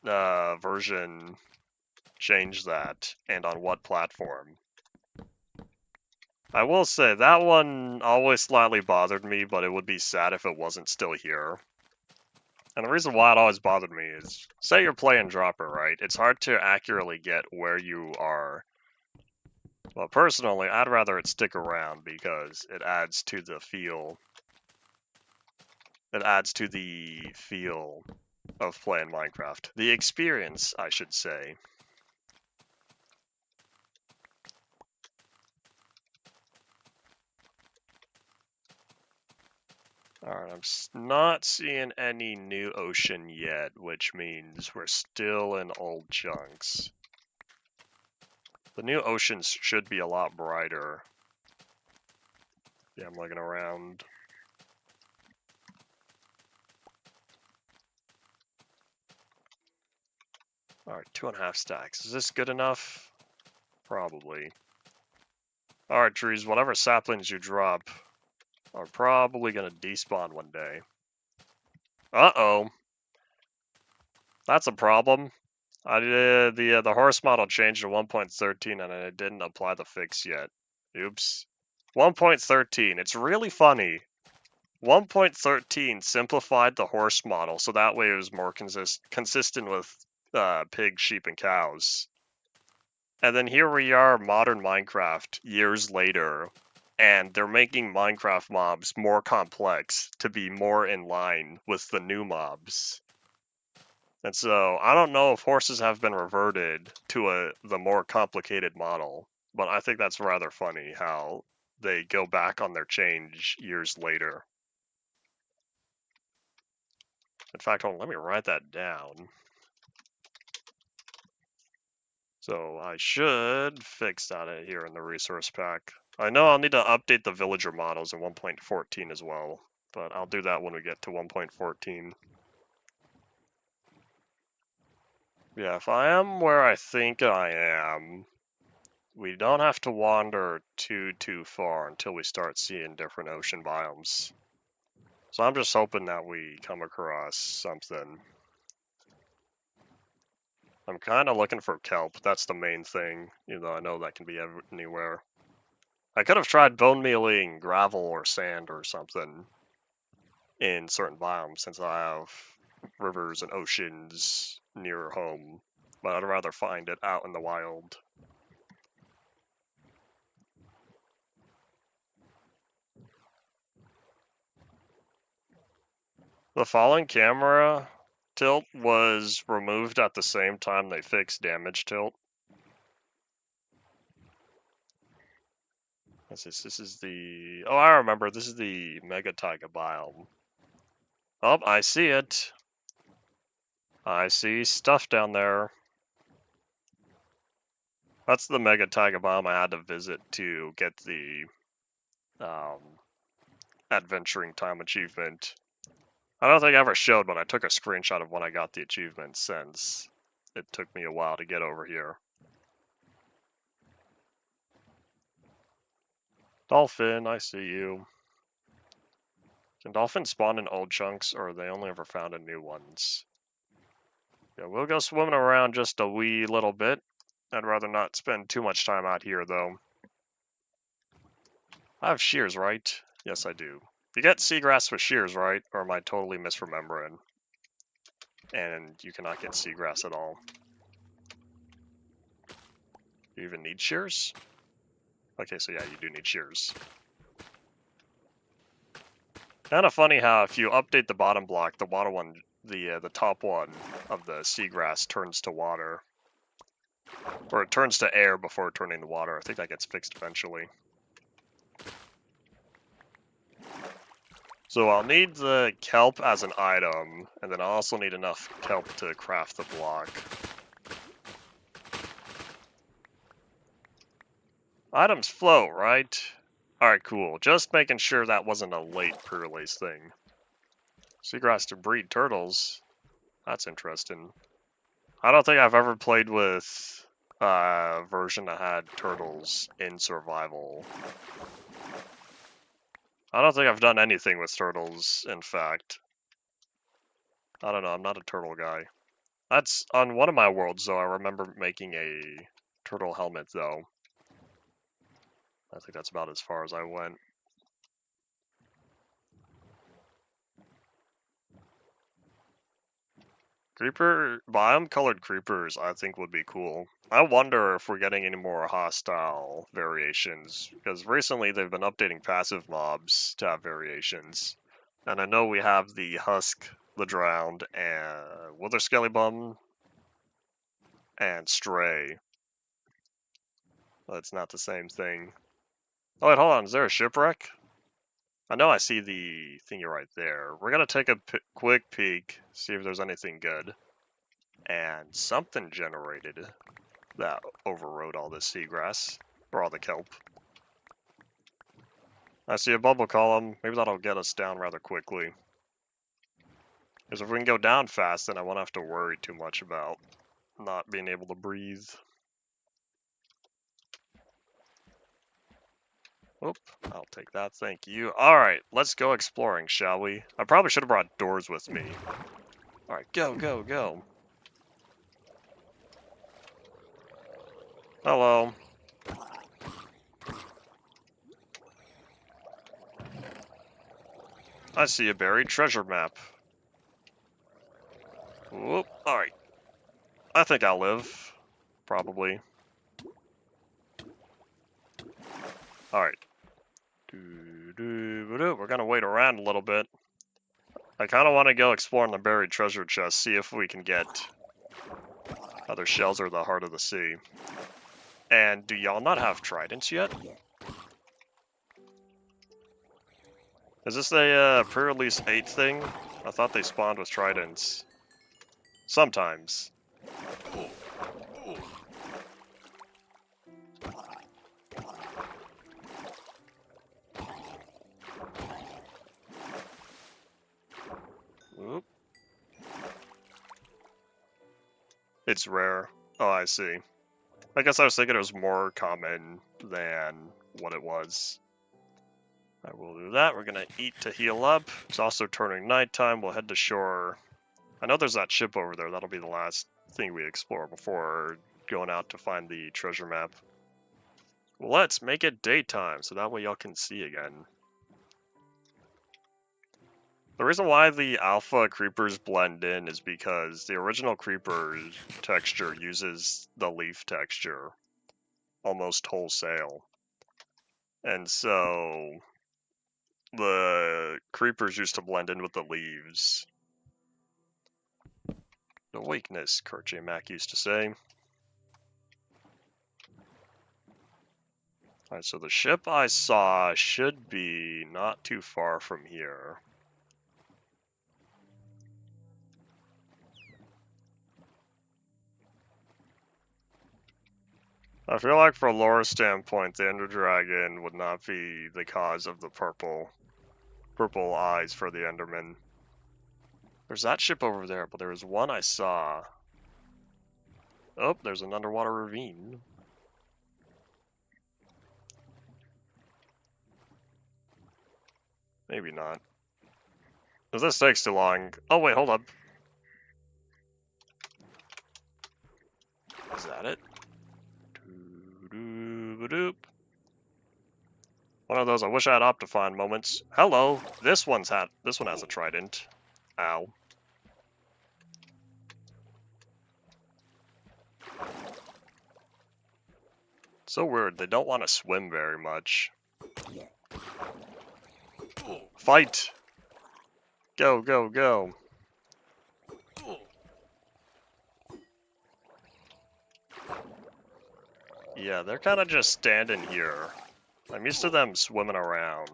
version changed that, and on what platform? I will say, that one always slightly bothered me, but it would be sad if it wasn't still here. And the reason why it always bothered me is, say you're playing Dropper, right? It's hard to accurately get where you are. Well, personally, I'd rather it stick around because it adds to the feel. It adds to the feel of playing Minecraft. The experience, I should say. Alright, I'm not seeing any new ocean yet, which means we're still in old chunks. The new oceans should be a lot brighter. Yeah, I'm looking around. Alright, 2.5 stacks. Is this good enough? Probably. Alright, trees, whatever saplings you drop are probably gonna despawn one day. Uh-oh. That's a problem. I did the horse model changed to 1.13 and I didn't apply the fix yet. Oops. 1.13. It's really funny. 1.13 simplified the horse model so that way it was more consistent with pigs, sheep, and cows. And then here we are, modern Minecraft, years later, and they're making Minecraft mobs more complex to be more in line with the new mobs. And so, I don't know if horses have been reverted to the more complicated model, but I think that's rather funny how they go back on their change years later. In fact, hold on, let me write that down. So I should fix that here in the resource pack. I know I'll need to update the villager models in 1.14 as well, but I'll do that when we get to 1.14. Yeah, if I am where I think I am, we don't have to wander too far until we start seeing different ocean biomes. So I'm just hoping that we come across something. I'm kind of looking for kelp. That's the main thing, even though I know that can be anywhere. I could have tried bone mealing gravel or sand or something in certain biomes since I have rivers and oceans near home, but I'd rather find it out in the wild. The falling camera tilt was removed at the same time they fixed damage tilt. What's this? This is the... Oh, I remember. This is the Mega Taiga biome. Oh, I see it. I see stuff down there. That's the Mega Taiga biome I had to visit to get the adventuring time achievement. I don't think I ever showed, but I took a screenshot of when I got the achievement since it took me a while to get over here. Dolphin, I see you. Can dolphins spawn in old chunks, or are they only ever found in new ones? Yeah, we'll go swimming around just a wee little bit. I'd rather not spend too much time out here, though. I have shears, right? Yes, I do. You get seagrass with shears, right? Or am I totally misremembering? And you cannot get seagrass at all. You even need shears? Okay, so yeah, you do need shears. Kind of funny how if you update the bottom block, the water one, the top one of the seagrass turns to water. Or it turns to air before turning to water. I think that gets fixed eventually. So I'll need the kelp as an item, and then I'll also need enough kelp to craft the block. Items flow, right? Alright, cool. Just making sure that wasn't a late pre-release thing. Seagrass to breed turtles. That's interesting. I don't think I've ever played with a version that had turtles in survival. I don't think I've done anything with turtles, in fact. I don't know, I'm not a turtle guy. That's on one of my worlds, though. I remember making a turtle helmet, though. I think that's about as far as I went. Creeper, biome-colored creepers, I think would be cool. I wonder if we're getting any more hostile variations, because recently they've been updating passive mobs to have variations. And I know we have the Husk, the Drowned, and Wither Skellybum, and Stray. That's not the same thing. Oh wait, hold on, is there a shipwreck? I know I see the thingy right there. We're gonna take a quick peek, see if there's anything good. And something generated that overrode all this seagrass, or all the kelp. I see a bubble column. Maybe that'll get us down rather quickly. Because if we can go down fast, then I won't have to worry too much about not being able to breathe. Oop, I'll take that, thank you. Alright, let's go exploring, shall we? I probably should have brought doors with me. Alright, go, go, go. Hello. I see a buried treasure map. Whoop, alright. I think I'll live. Probably. Alright. We're gonna wait around a little bit. I kind of want to go exploring the buried treasure chest, see if we can get other shells or the heart of the sea. And do y'all not have tridents yet? Is this a pre-release 8 thing? I thought they spawned with tridents. Sometimes. Oop. It's rare. Oh, I see. I guess I was thinking it was more common than what it was. I will do that. We're gonna eat to heal up. It's also turning nighttime. We'll head to shore. I know there's that ship over there. That'll be the last thing we explore before going out to find the treasure map. Let's make it daytime so that way y'all can see again. The reason why the alpha creepers blend in is because the original creeper's texture uses the leaf texture almost wholesale. And so the creepers used to blend in with the leaves. The weakness, Kurt J. Mack used to say. Alright, so the ship I saw should be not too far from here. I feel like for a lore standpoint, the Ender Dragon would not be the cause of the purple eyes for the Enderman. There's that ship over there, but there was one I saw. Oh, there's an underwater ravine. Maybe not. If this takes too long... Oh wait, hold up. Is that it? Doo-doo-ba-doop. One of those I wish I had Optifine moments. Hello! This one has a trident. Ow. So weird, they don't want to swim very much. Fight! Go, go, go. Yeah, they're kind of just standing here. I'm used to them swimming around.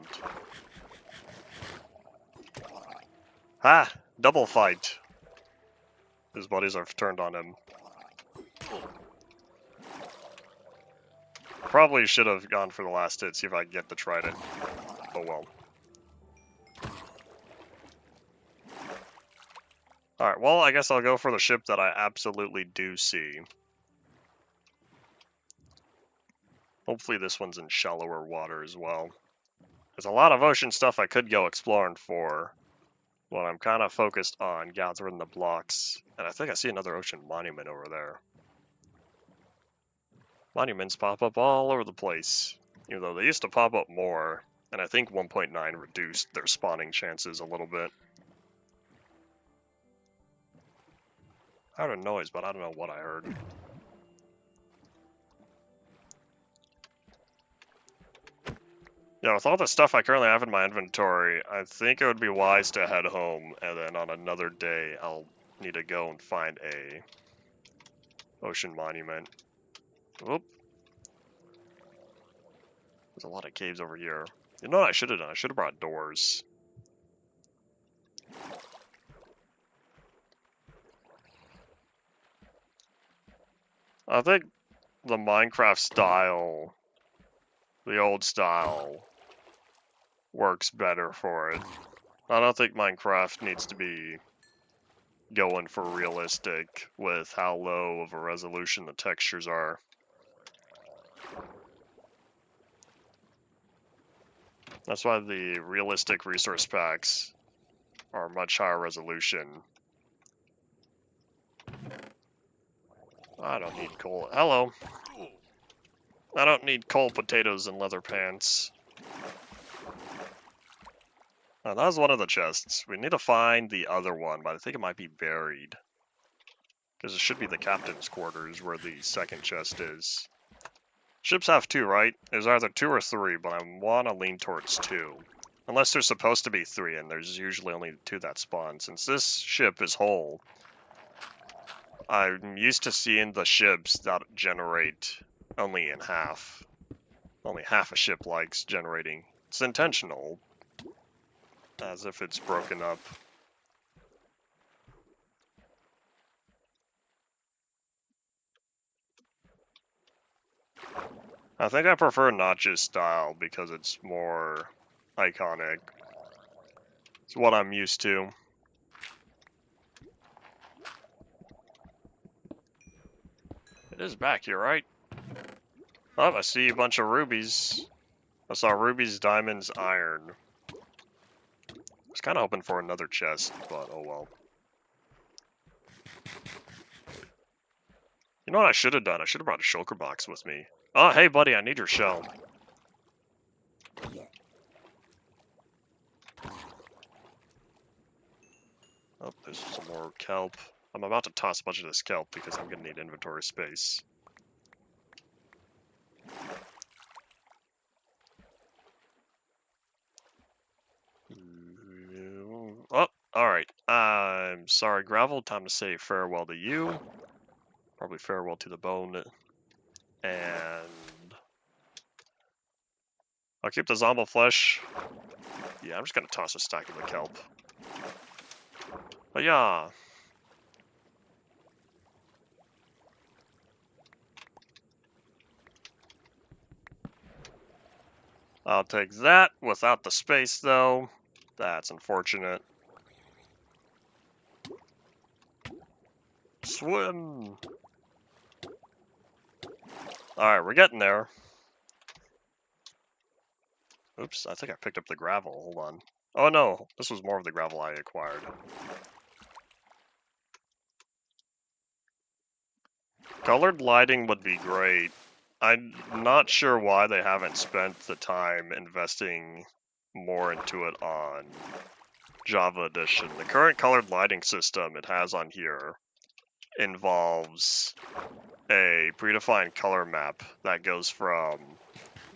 Ha! Double fight! His buddies have turned on him. Probably should have gone for the last hit, see if I can get the trident. Oh well. Alright, well, I guess I'll go for the ship that I absolutely do see. Hopefully this one's in shallower water as well. There's a lot of ocean stuff I could go exploring for. Well, I'm kind of focused on gathering the blocks, and I think I see another ocean monument over there. Monuments pop up all over the place, even though they used to pop up more, and I think 1.9 reduced their spawning chances a little bit. I heard a noise, but I don't know what I heard. Yeah, with all the stuff I currently have in my inventory, I think it would be wise to head home, and then on another day, I'll need to go and find a ocean monument. Whoop. There's a lot of caves over here. You know what I should have done? I should have brought doors. I think the Minecraft style, the old style, works better for it. I don't think Minecraft needs to be going for realistic with how low of a resolution the textures are. That's why the realistic resource packs are much higher resolution. I don't need coal. Hello. I don't need coal, potatoes, and leather pants. That was one of the chests. We need to find the other one, but I think it might be buried. Because it should be the captain's quarters where the second chest is. Ships have two, right? There's either 2 or 3, but I want to lean towards 2. Unless there's supposed to be 3, and there's usually only 2 that spawn. Since this ship is whole, I'm used to seeing the ships that generate only in half. Only half a ship likes generating. It's intentional, as if it's broken up. I think I prefer Notch's style because it's more iconic. It's what I'm used to. It is back here, right? Oh, I see a bunch of rubies. I saw rubies, diamonds, iron. I was kind of hoping for another chest, but oh well. You know what I should have done? I should have brought a shulker box with me. Oh, hey buddy, I need your shell. Oh, there's some more kelp. I'm about to toss a bunch of this kelp because I'm gonna need inventory space. Oh, alright. I'm sorry, Gravel. Time to say farewell to you. Probably farewell to the bone. And I'll keep the zombie flesh. Yeah, I'm just gonna toss a stack of the kelp. But yeah. I'll take that without the space though. That's unfortunate. Swim! Alright, we're getting there. Oops, I think I picked up the gravel. Hold on. Oh no, this was more of the gravel I acquired. Colored lighting would be great. I'm not sure why they haven't spent the time investing more into it on Java Edition. The current colored lighting system it has on here involves a predefined color map that goes from,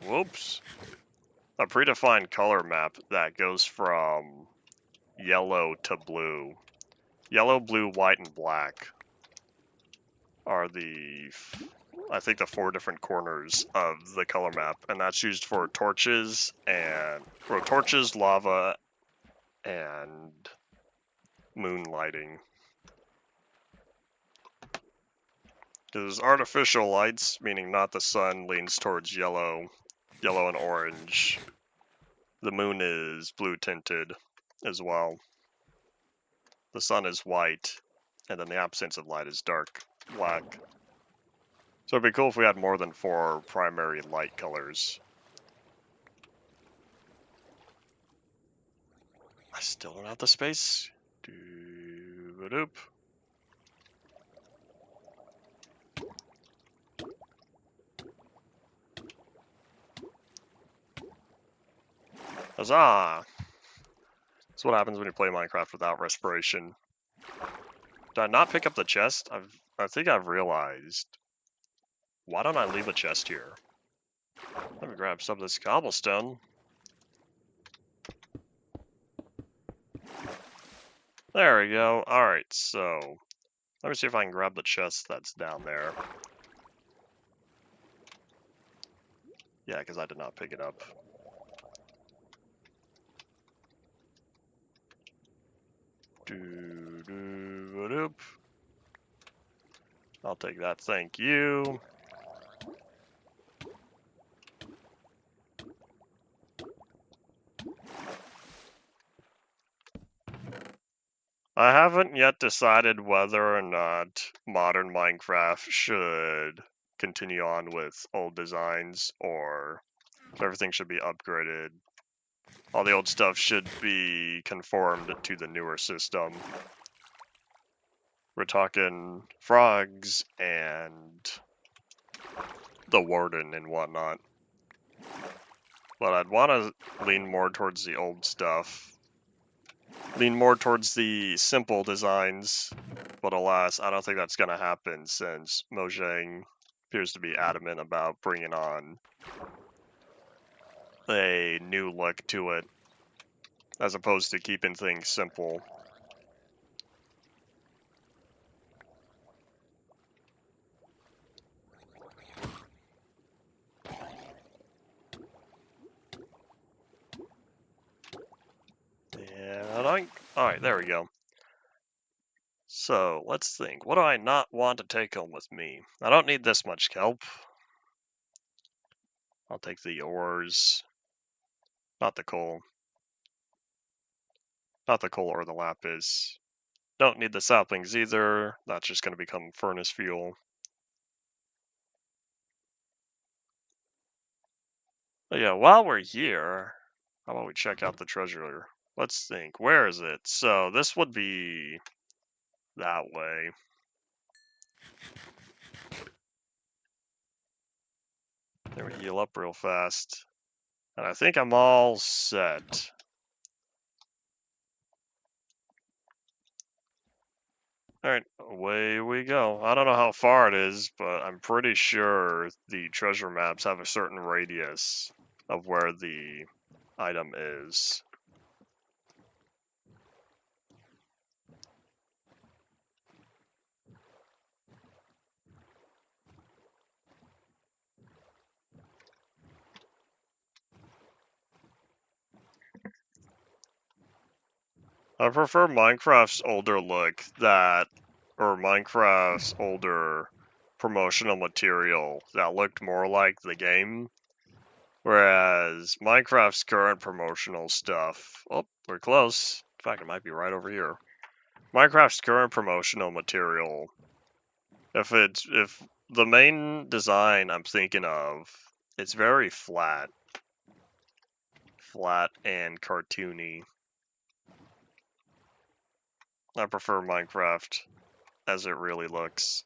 a predefined color map that goes from yellow to blue. Yellow, blue, white, and black are I think the 4 different corners of the color map, and that's used for torches, lava, and moonlighting. There's artificial lights, meaning not the sun leans towards yellow and orange. The moon is blue tinted as well. The sun is white, and then the absence of light is dark black. So it'd be cool if we had more than 4 primary light colors. I still don't have the space. Doo-ba-doop. Huzzah! That's what happens when you play Minecraft without respiration. Did I not pick up the chest? I think I've realized. Why don't I leave a chest here? Let me grab some of this cobblestone. There we go. Alright, so let me see if I can grab the chest that's down there. Yeah, because I did not pick it up. Doo-doo-ba-doop. I'll take that, thank you. I haven't yet decided whether or not modern Minecraft should continue on with old designs or if everything should be upgraded. All the old stuff should be conformed to the newer system. We're talking frogs and the warden and whatnot. But I'd want to lean more towards the old stuff. Lean more towards the simple designs. But alas, I don't think that's going to happen since Mojang appears to be adamant about bringing on a new look to it, as opposed to keeping things simple. And alright, there we go. So, let's think. What do I not want to take home with me? I don't need this much kelp. I'll take the ores. Not the coal. Not the coal or the lapis. Don't need the saplings either. That's just going to become furnace fuel. But yeah, while we're here, how about we check out the treasure? Let's think. Where is it? So, this would be that way. There we heal up real fast. And I think I'm all set. Alright, away we go. I don't know how far it is, but I'm pretty sure the treasure maps have a certain radius of where the item is. I prefer Minecraft's older look or Minecraft's older promotional material that looked more like the game. Whereas Minecraft's current promotional stuff, oh, we're close. In fact, it might be right over here. Minecraft's current promotional material, if the main design I'm thinking of, it's very flat and cartoony. I prefer Minecraft as it really looks.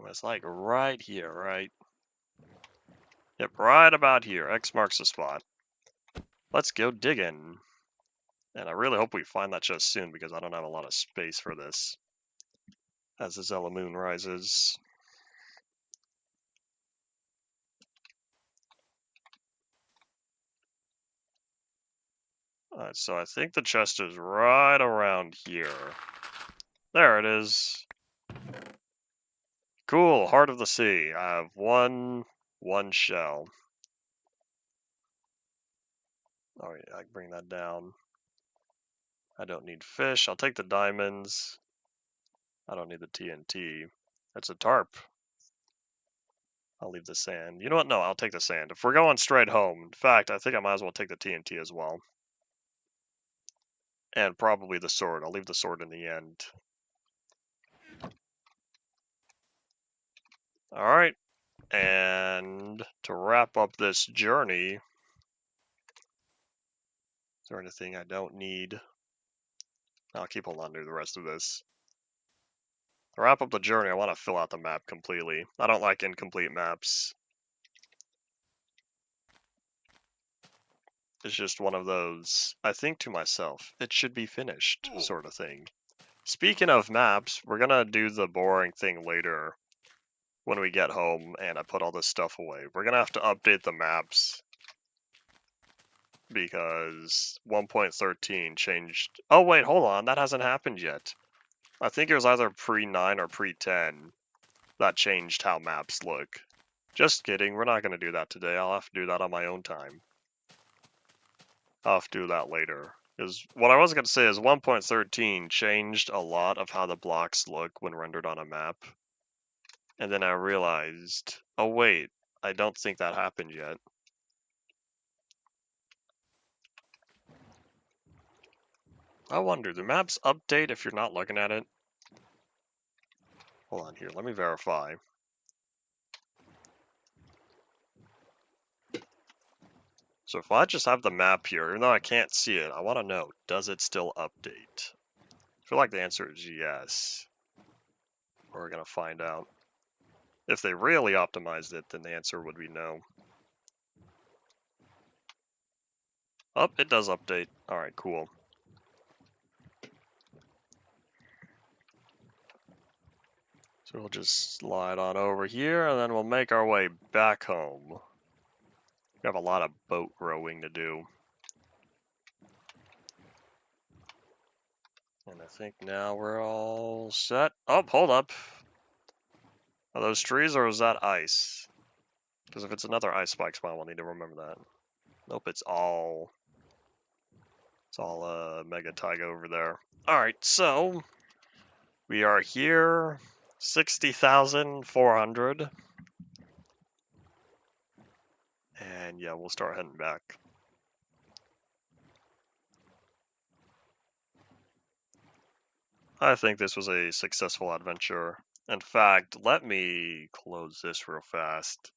It's like right here, right? Yep, right about here. X marks the spot. Let's go digging. And I really hope we find that chest soon because I don't have a lot of space for this as the Zella Moon rises. Alright, so I think the chest is right around here. There it is. Cool, Heart of the Sea. I have one shell. Alright, I can bring that down. I don't need fish. I'll take the diamonds. I don't need the TNT. That's a tarp. I'll leave the sand. You know what? No, I'll take the sand. If we're going straight home, in fact, I think I might as well take the TNT as well. And probably the sword. I'll leave the sword in the end. Alright. And to wrap up this journey, Is there anything I don't need? I'll keep holding on to the rest of this. To wrap up the journey, I want to fill out the map completely. I don't like incomplete maps. It's just one of those, I think to myself, it should be finished sort of thing. Speaking of maps, we're gonna do the boring thing later when we get home and I put all this stuff away. We're gonna have to update the maps because 1.13 changed. Oh wait, hold on, that hasn't happened yet. I think it was either pre-9 or pre-10 that changed how maps look. Just kidding, we're not gonna do that today. I'll have to do that on my own time. I'll have to do that later. Because what I was going to say is 1.13 changed a lot of how the blocks look when rendered on a map. And then I realized, oh wait, I don't think that happened yet. I wonder, do maps update if you're not looking at it? Hold on here, let me verify. So if I just have the map here, even though I can't see it, I want to know, does it still update? I feel like the answer is yes. We're going to find out. If they really optimized it, then the answer would be no. Oh, it does update. Alright, cool. So we'll just slide on over here, and then we'll make our way back home. We have a lot of boat rowing to do. And I think now we're all set. Oh, hold up. Are those trees or is that ice? Because if it's another ice spike spawn, we'll need to remember that. Nope, it's all mega taiga over there. Alright, so we are here, 60,400. And yeah, we'll start heading back. I think this was a successful adventure. In fact, let me close this real fast.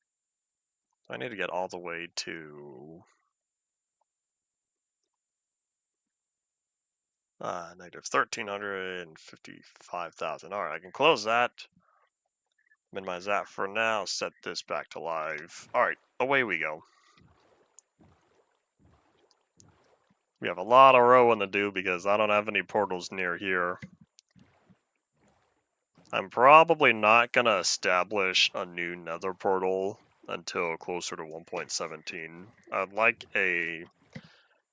I need to get all the way to negative 1,355,000. Alright, I can close that. Minimize that for now. Set this back to live. Alright, away we go. We have a lot of rowing to do because I don't have any portals near here. I'm probably not going to establish a new nether portal until closer to 1.17. I'd like a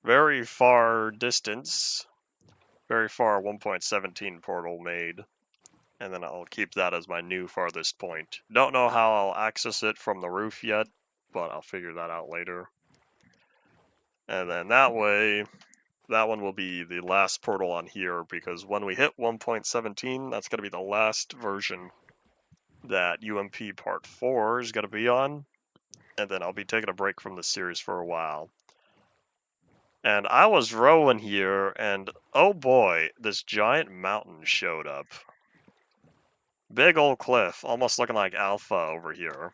very far distance, very far 1.17 portal made, and then I'll keep that as my new farthest point. Don't know how I'll access it from the roof yet, but I'll figure that out later. And then that way, that one will be the last portal on here, because when we hit 1.17, that's going to be the last version that UMP Part 4 is going to be on, and then I'll be taking a break from the series for a while. And I was rowing here, and oh boy, this giant mountain showed up. Big old cliff, almost looking like Alpha over here.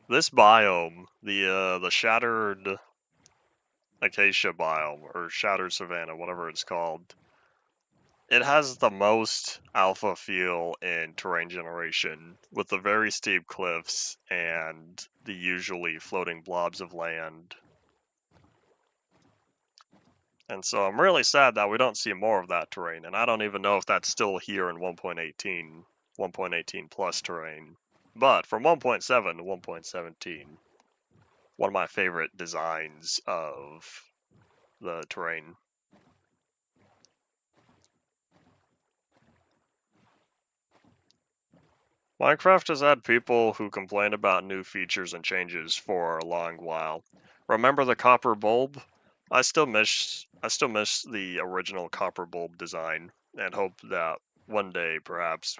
This biome, the Shattered Acacia biome, or Shattered Savanna, whatever it's called, it has the most Alpha feel in terrain generation, with the very steep cliffs and the usually floating blobs of land. And so I'm really sad that we don't see more of that terrain, and I don't even know if that's still here in 1.18 plus terrain. But from 1.7 to 1.17, one of my favorite designs of the terrain. Minecraft has had people who complain about new features and changes for a long while. Remember the copper bulb? I still miss the original copper bulb design, and hope that one day perhaps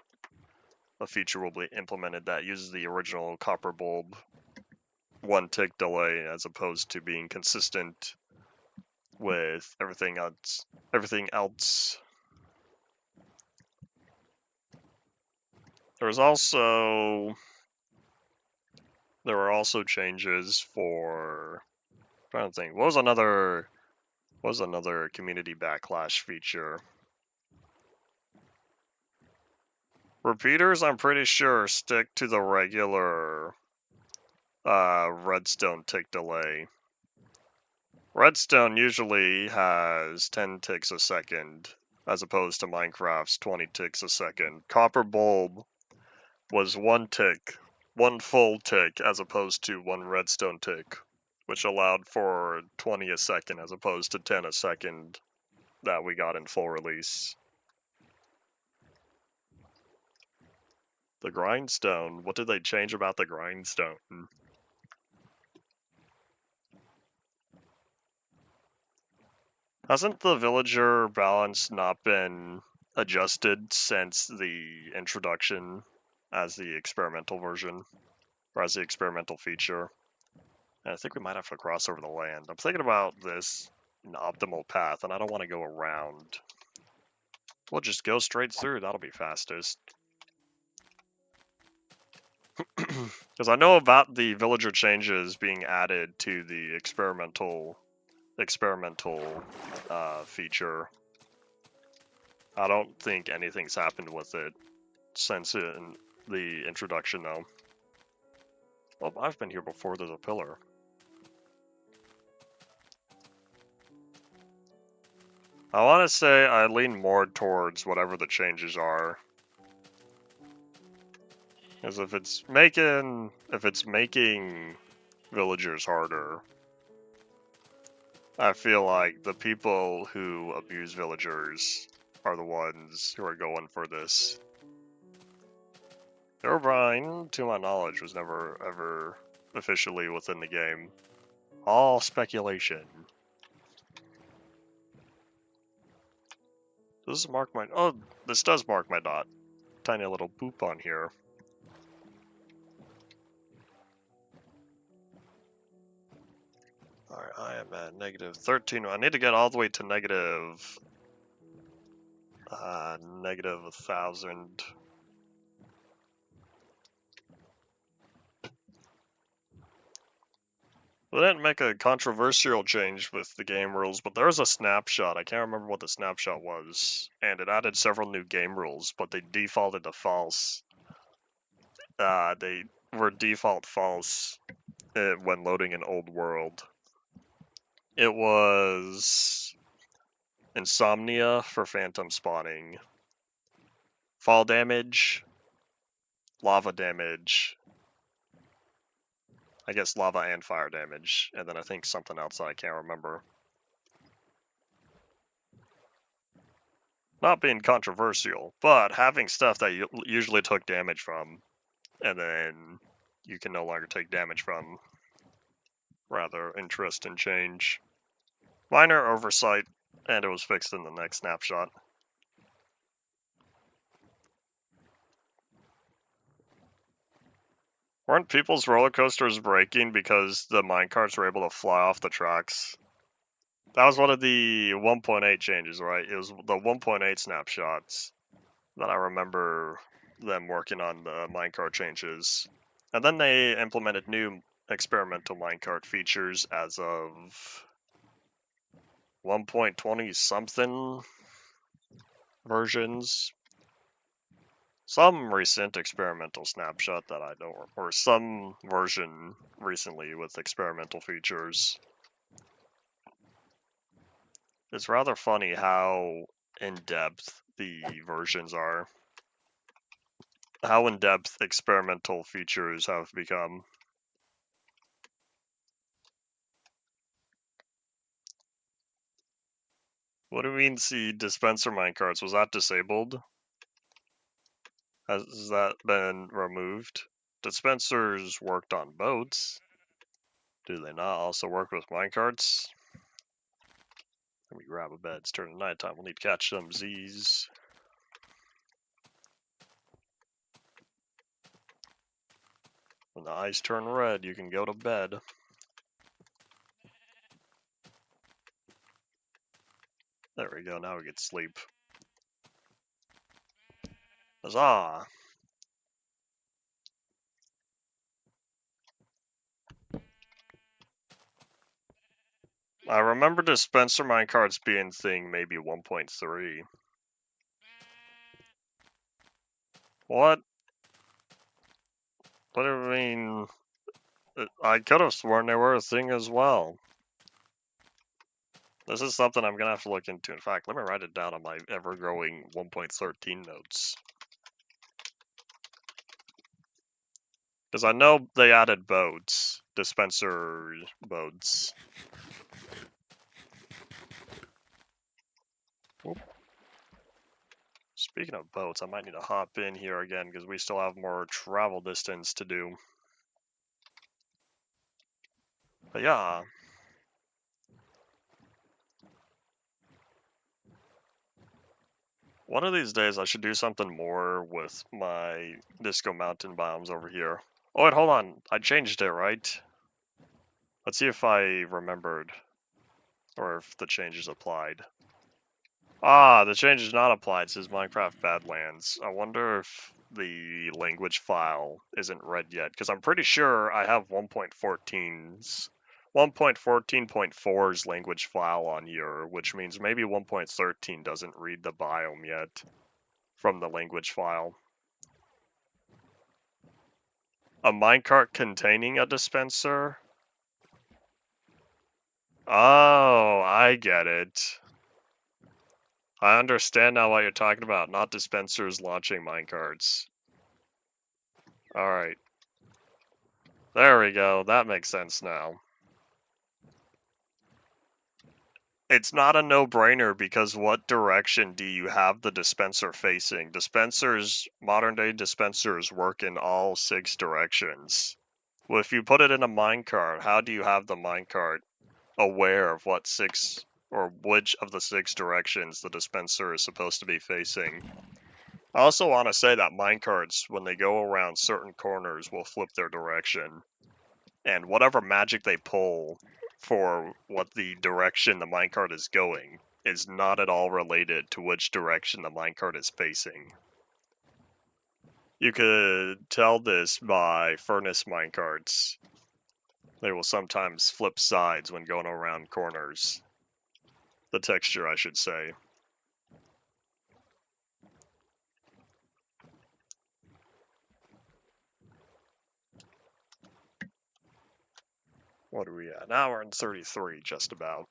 a feature will be implemented that uses the original copper bulb one tick delay as opposed to being consistent with everything else. There were also changes for, I'm trying to think, what was another Was another community backlash feature. Repeaters, I'm pretty sure, stick to the regular redstone tick delay. Redstone usually has 10 ticks a second, as opposed to Minecraft's 20 ticks a second. Copper bulb was 1 tick, 1 full tick, as opposed to 1 redstone tick, which allowed for 20 a second as opposed to 10 a second that we got in full release. The grindstone, what did they change about the grindstone? Hasn't the villager balance not been adjusted since the introduction as the experimental version, or as the experimental feature? And I think we might have to cross over the land. I'm thinking about this an optimal path, and I don't want to go around. We'll just go straight through, that'll be fastest. Because I know about the villager changes being added to the experimental feature. I don't think anything's happened with it since the introduction, though. Oh, I've been here before. There's a pillar. I want to say I lean more towards whatever the changes are, because if it's making villagers harder, I feel like the people who abuse villagers are the ones who are going for this. Herobrine, to my knowledge, was never ever officially within the game. All speculation. Does this mark my... Oh, this does mark my dot. Tiny little boop on here. Alright, I am at negative 13. I need to get all the way to negative 1,000. They didn't make a controversial change with the game rules, but there was a snapshot. I can't remember what the snapshot was, and it added several new game rules, but they defaulted to false. They were default false when loading an old world. It was insomnia for phantom spawning, fall damage, lava damage, I guess lava and fire damage, and then I think something else I can't remember. Not being controversial, but having stuff that you usually took damage from, and then you can no longer take damage from. Rather interesting change. Minor oversight, and it was fixed in the next snapshot. Weren't people's roller coasters breaking because the minecarts were able to fly off the tracks? That was one of the 1.8 changes, right? It was the 1.8 snapshots that I remember them working on the minecart changes. And then they implemented new experimental minecart features as of 1.20 something versions. Some recent experimental snapshot that I don't, or some version recently with experimental features. It's rather funny how in-depth the versions are. How in-depth experimental features have become. What do you mean see dispenser minecarts? Was that disabled? Has that been removed? Dispensers worked on boats. Do they not also work with minecarts? Let me grab a bed. It's turning nighttime. We'll need to catch some Z's. When the eyes turn red, you can go to bed. There we go. Now we get sleep. Huzzah! I remember dispenser minecarts being thing maybe 1.3. What? What do you mean? I could have sworn they were a thing as well. This is something I'm gonna have to look into. In fact, let me write it down on my ever-growing 1.13 notes. Because I know they added boats, dispenser boats. Oop. Speaking of boats, I might need to hop in here again because we still have more travel distance to do. But yeah. One of these days I should do something more with my Disco Mountain biomes over here. Oh wait, hold on. I changed it, right? Let's see if I remembered. Or if the changes applied. Ah, the change is not applied, says Minecraft Badlands. I wonder if the language file isn't read yet, because I'm pretty sure I have 1.14's 1.14.4's language file on here, which means maybe 1.13 doesn't read the biome yet from the language file. A minecart containing a dispenser? Oh, I get it. I understand now what you're talking about, not dispensers launching minecarts. Alright. There we go, that makes sense now. It's not a no-brainer because what direction do you have the dispenser facing? Modern day dispensers work in all 6 directions. Well, if you put it in a minecart, how do you have the minecart aware of what 6 or which of the 6 directions the dispenser is supposed to be facing? I also want to say that minecarts, when they go around certain corners, will flip their direction. And whatever magic they pull for what the direction the minecart is going is not at all related to which direction the minecart is facing. You could tell this by furnace minecarts. They will sometimes flip sides when going around corners. The texture, I should say. What are we at? Now we're in 33, just about.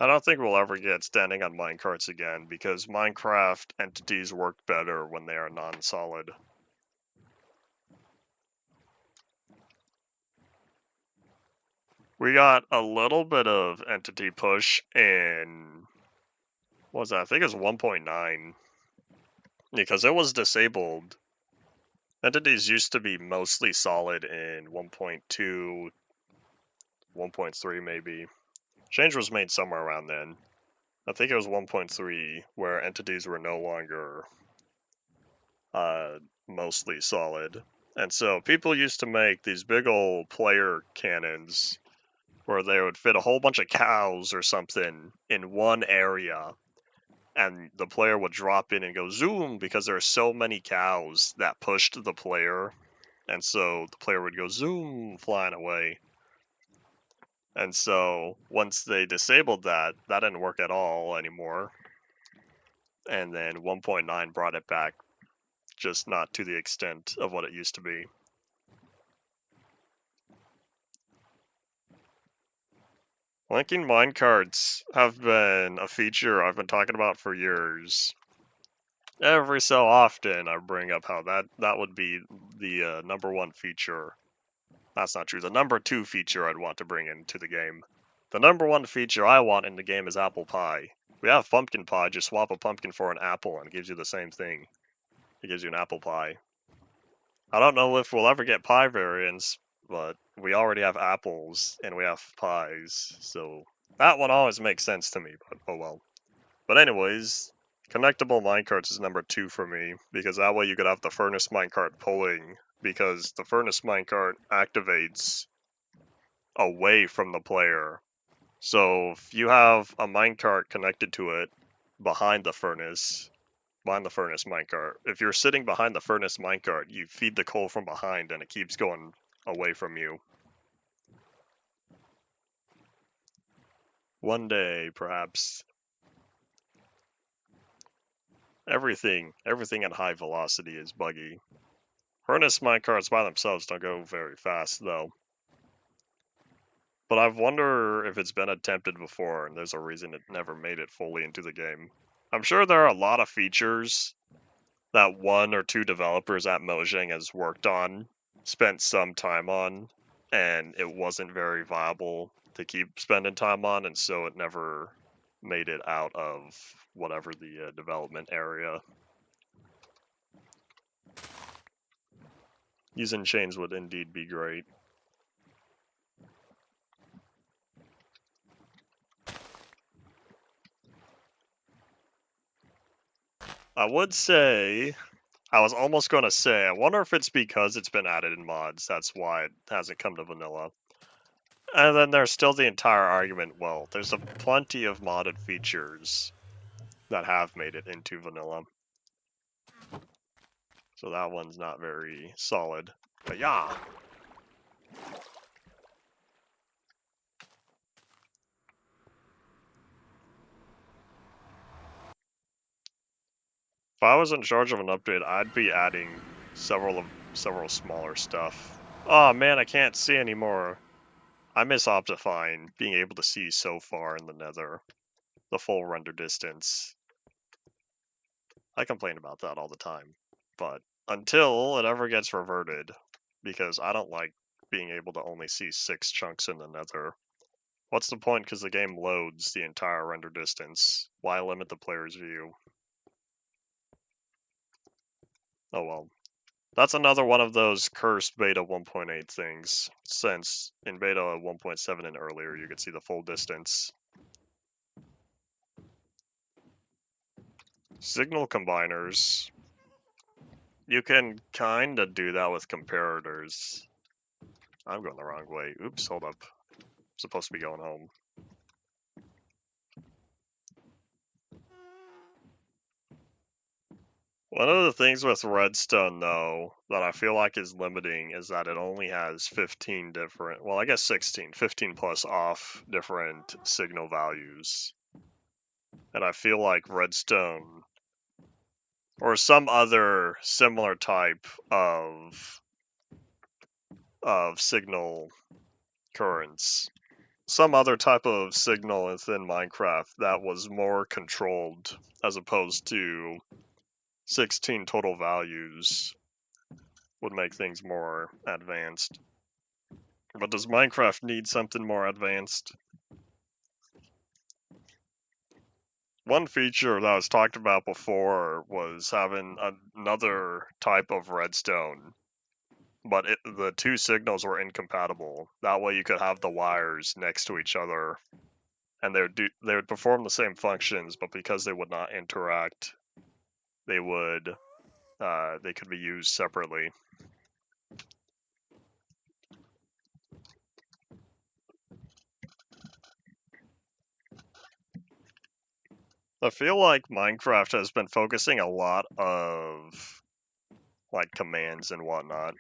I don't think we'll ever get standing on minecarts again, because Minecraft entities work better when they are non-solid. We got a little bit of entity push in, what was that? I think it was 1.9, because it was disabled. Entities used to be mostly solid in 1.2, 1.3 maybe. Change was made somewhere around then. I think it was 1.3 where entities were no longer mostly solid. And so people used to make these big old player cannons where they would fit a whole bunch of cows or something in one area, and the player would drop in and go zoom because there are so many cows that pushed the player, and so the player would go zoom flying away. And so once they disabled that, that didn't work at all anymore. And then 1.9 brought it back, just not to the extent of what it used to be. Linking minecarts have been a feature I've been talking about for years. Every so often I bring up how that would be the number 1 feature. That's not true. The number 2 feature I'd want to bring into the game. The number 1 feature I want in the game is apple pie. We have pumpkin pie, just swap a pumpkin for an apple and it gives you the same thing. It gives you an apple pie. I don't know if we'll ever get pie variants, but we already have apples and we have pies, so that one always makes sense to me, but oh well. But anyways, connectable minecarts is number 2 for me, because that way you could have the furnace minecart pulling, because the furnace minecart activates away from the player. So if you have a minecart connected to it behind the furnace minecart, if you're sitting behind the furnace minecart, you feed the coal from behind and it keeps going away from you. One day, perhaps. Everything at high velocity is buggy. Harness minecarts by themselves don't go very fast, though. But I wonder if it's been attempted before, and there's a reason it never made it fully into the game. I'm sure there are a lot of features that one or two developers at Mojang has worked on, spent some time on, and it wasn't very viable to keep spending time on, and so it never made it out of whatever the development area. Using chains would indeed be great. I would say, I was almost going to say, I wonder if it's because it's been added in mods, that's why it hasn't come to vanilla. And then there's still the entire argument, well, there's plenty of modded features that have made it into vanilla. So that one's not very solid. But yeah. If I was in charge of an update, I'd be adding several smaller stuff. Oh man, I can't see anymore. I miss Optifine, being able to see so far in the nether. The full render distance. I complain about that all the time. But until it ever gets reverted, because I don't like being able to only see 6 chunks in the nether. What's the point, because the game loads the entire render distance? Why limit the player's view? Oh well. That's another one of those cursed beta 1.8 things, since in beta 1.7 and earlier you could see the full distance. Signal combiners. You can kinda do that with comparators. I'm going the wrong way. Oops, hold up. I'm supposed to be going home. One of the things with Redstone, though, that I feel like is limiting is that it only has 15 different, well, I guess 16, 15 plus off different signal values. And I feel like Redstone, or some other similar type of signal currents, some other type of signal within Minecraft that was more controlled as opposed to 16 total values would make things more advanced. But does Minecraft need something more advanced? One feature that was talked about before was having another type of redstone, but the two signals were incompatible. That way you could have the wires next to each other, and they would perform the same functions, but because they would not interact, they could be used separately. I feel like Minecraft has been focusing a lot of like commands and whatnot.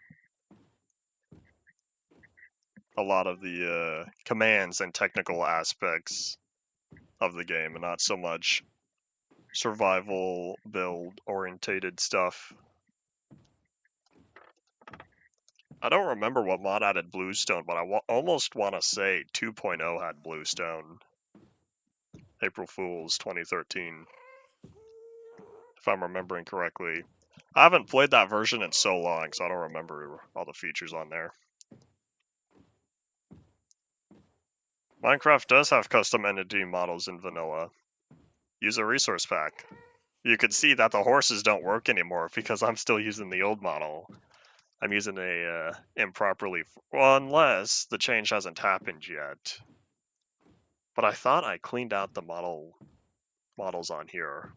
A lot of the commands and technical aspects of the game, and not so much survival build orientated stuff. I don't remember what mod added bluestone, but I almost want to say 2.0 had bluestone. April Fool's 2013, if I'm remembering correctly. I haven't played that version in so long, so I don't remember all the features on there. Minecraft does have custom entity models in vanilla. Use a resource pack. You can see that the horses don't work anymore because I'm still using the old model. I'm using a improperly, well, unless the change hasn't happened yet. But I thought I cleaned out the models on here.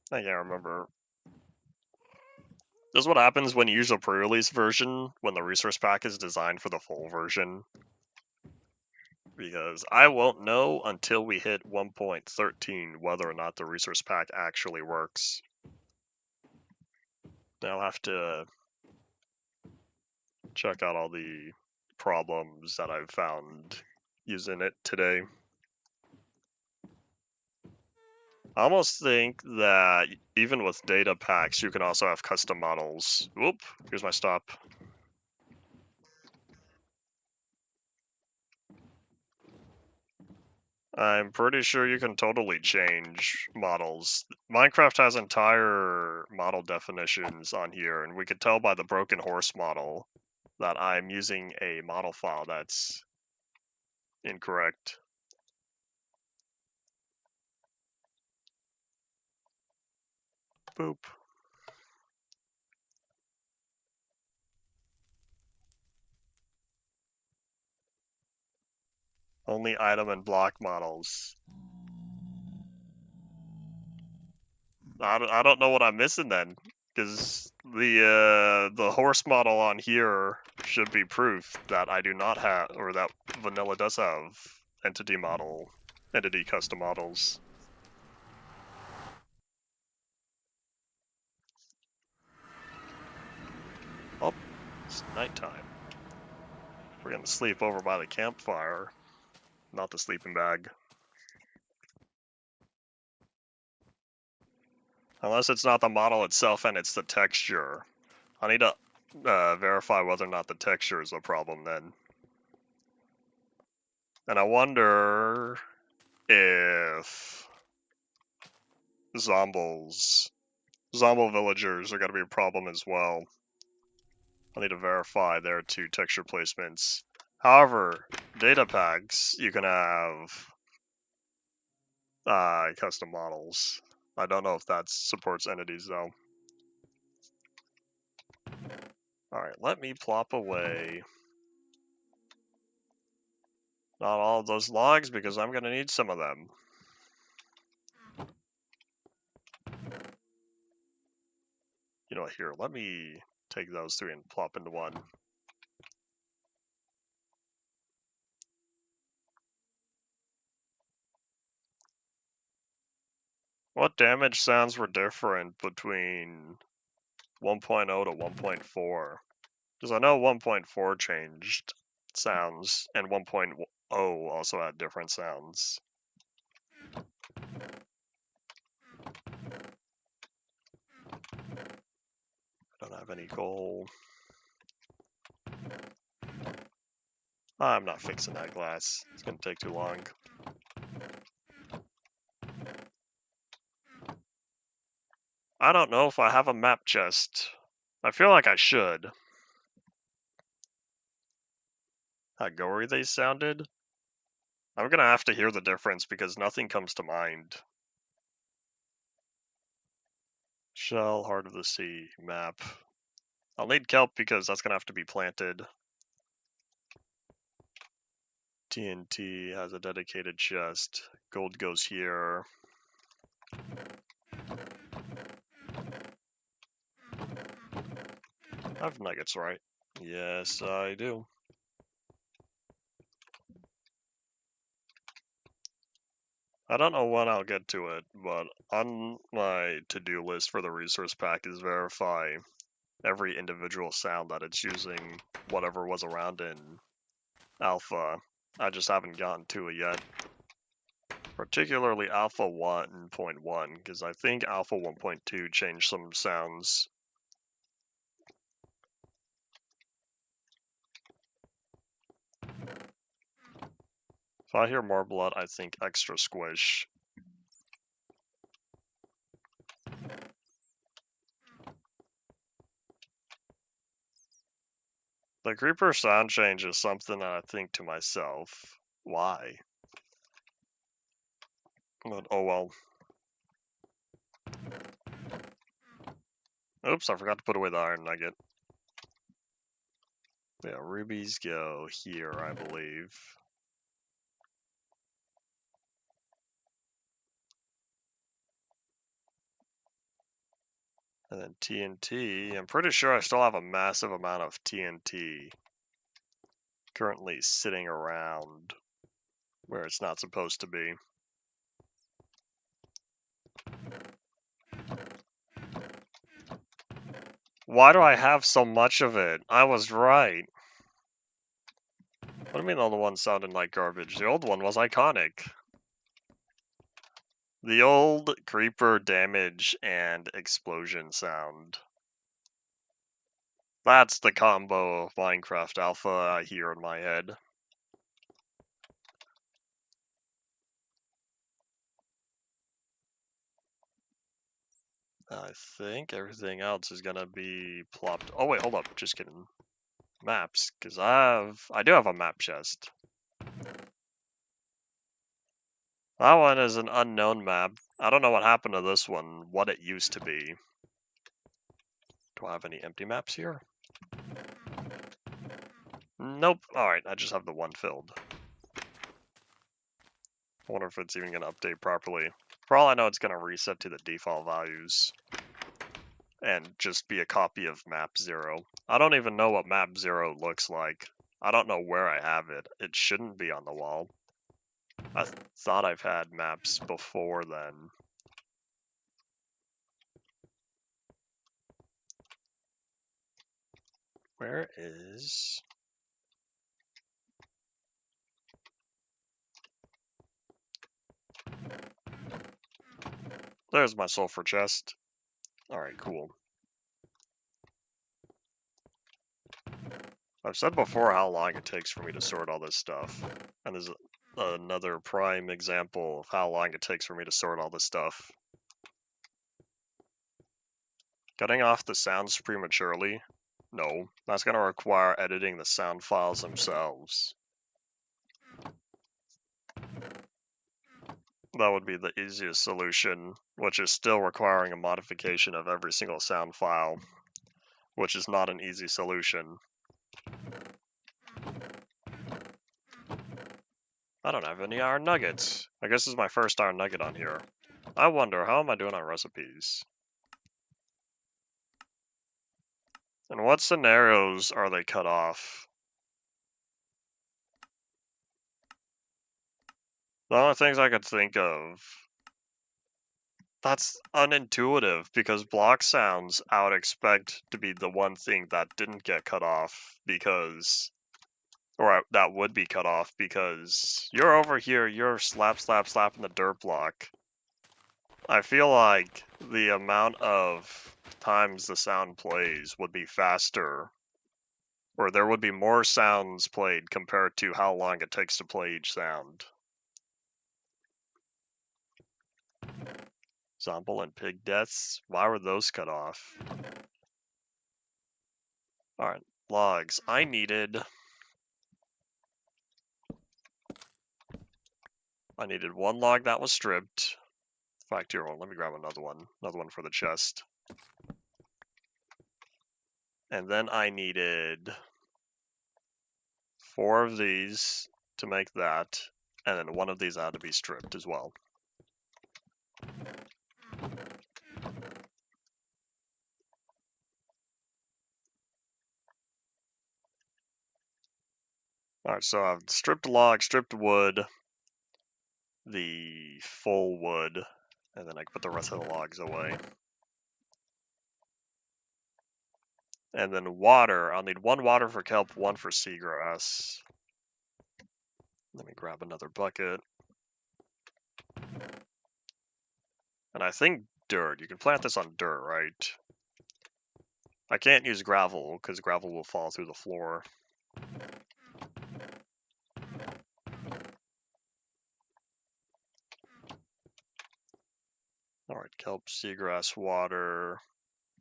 I can't remember. This is what happens when you use a pre-release version when the resource pack is designed for the full version. Because I won't know until we hit 1.13 whether or not the resource pack actually works. I'll have to check out all the problems that I've found using it today. I almost think that even with data packs, you can also have custom models. Whoop, here's my stop. I'm pretty sure you can totally change models. Minecraft has entire model definitions on here, and we could tell by the broken horse model that I'm using a model file that's incorrect. Boop. Only item and block models. I don't know what I'm missing then, because the horse model on here should be proof that I do not have, or that vanilla does have entity custom models. Oh, it's nighttime. We're gonna sleep over by the campfire, not the sleeping bag. Unless it's not the model itself and it's the texture. I need to verify whether or not the texture is a problem then. And I wonder if zombie villagers are going to be a problem as well. I need to verify their two texture placements. However, data packs, you can have custom models. I don't know if that supports entities though. Alright, let me plop away not all of those logs because I'm going to need some of them. You know what, here, let me take those three and plop into one. What damage sounds were different between 1.0 to 1.4? Because I know 1.4 changed sounds, and 1.0 also had different sounds. I don't have any coal. I'm not fixing that glass. It's gonna take too long. I don't know if I have a map chest. I feel like I should. How gory they sounded? I'm gonna have to hear the difference because nothing comes to mind. Shell, Heart of the Sea, map. I'll need kelp because that's gonna have to be planted. TNT has a dedicated chest. Gold goes here. I have nuggets, right? Yes, I do. I don't know when I'll get to it, but on my to-do list for the resource pack is verify every individual sound that it's using, whatever was around in alpha. I just haven't gotten to it yet. Particularly alpha 1.1, because I think alpha 1.2 changed some sounds. If I hear more blood, I think extra squish. The creeper sound change is something that I think to myself, why? But oh well. Oops, I forgot to put away the iron nugget. Yeah, rubies go here, I believe. And then TNT, I'm pretty sure I still have a massive amount of TNT currently sitting around where it's not supposed to be. Why do I have so much of it? I was right. What do you mean all the ones sounded like garbage? The old one was iconic. The old creeper damage and explosion sound. That's the combo of Minecraft Alpha I hear in my head. I think everything else is gonna be plopped. Oh wait, hold up, just kidding. Maps, because I do have a map chest. That one is an unknown map. I don't know what happened to this one, what it used to be. Do I have any empty maps here? Nope. Alright, I just have the one filled. I wonder if it's even going to update properly. For all I know, it's going to reset to the default values. And just be a copy of map 0. I don't even know what map 0 looks like. I don't know where I have it. It shouldn't be on the wall. I thought I've had maps before then. Where is... There's my sulfur chest. Alright, cool. I've said before how long it takes for me to sort all this stuff. And there's another prime example of how long it takes for me to sort all this stuff. Cutting off the sounds prematurely? No, that's going to require editing the sound files themselves. That would be the easiest solution, which is still requiring a modification of every single sound file, which is not an easy solution. I don't have any iron nuggets. I guess this is my first iron nugget on here. I wonder, how am I doing on recipes? In what scenarios are they cut off? The only things I could think of. That's unintuitive, because block sounds I would expect to be the one thing that didn't get cut off because... Or that would be cut off because you're over here, you're slapping the dirt block. I feel like the amount of times the sound plays would be faster, or there would be more sounds played compared to how long it takes to play each sound. Zombie and pig deaths, why were those cut off? Alright, logs. I needed one log that was stripped. In fact, here, let me grab another one for the chest. And then I needed 4 of these to make that, and then 1 of these had to be stripped as well. Alright, so I've stripped log, stripped wood, the full wood, and then I can put the rest of the logs away. And then water, I'll need 1 water for kelp, 1 for seagrass. Let me grab another bucket. And I think dirt, you can plant this on dirt, right? I can't use gravel, because gravel will fall through the floor. Alright, kelp, seagrass, water,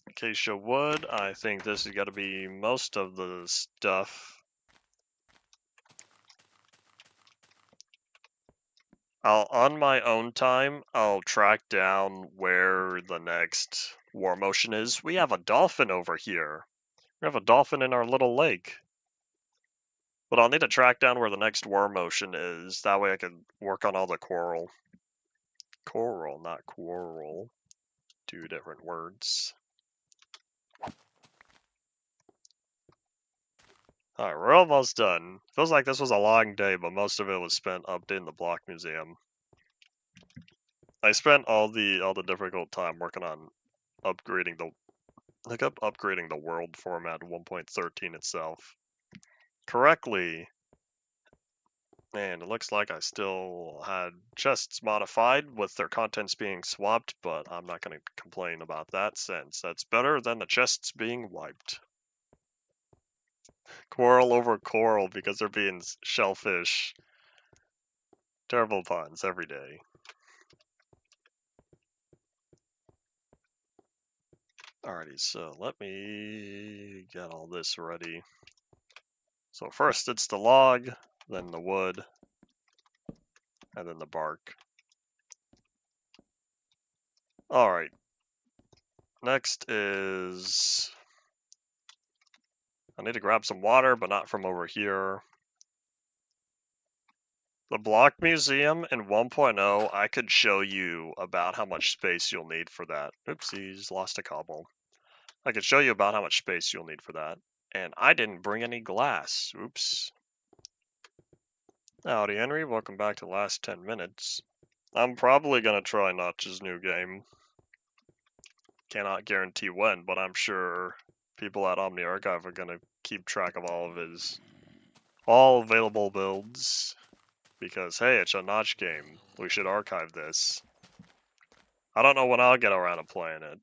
acacia wood. I think this has got to be most of the stuff. On my own time, I'll track down where the next war motion is. We have a dolphin over here. We have a dolphin in our little lake. But I'll need to track down where the next war motion is. That way I can work on all the coral. Coral, not quarrel. 2 different words. Alright, we're almost done. Feels like this was a long day, but most of it was spent updating the block museum. I spent all the difficult time working on upgrading the world format 1.13 itself correctly, And it looks like I still had chests modified with their contents being swapped, but I'm not going to complain about that since that's better than the chests being wiped. Quarrel over coral because they're being shellfish. Terrible puns every day. Alrighty, so let me get all this ready. So first it's the log, then the wood, and then the bark. Alright. Next is... I need to grab some water, but not from over here. The block museum in 1.0, I could show you about how much space you'll need for that. Oopsies, lost a cobble. I could show you about how much space you'll need for that. And I didn't bring any glass. Oops. Howdy, Henry. Welcome back to the last 10 minutes. I'm probably going to try Notch's new game. Cannot guarantee when, but I'm sure people at Omni Archive are going to keep track of all of his all available builds. Because, hey, it's a Notch game. We should archive this. I don't know when I'll get around to playing it,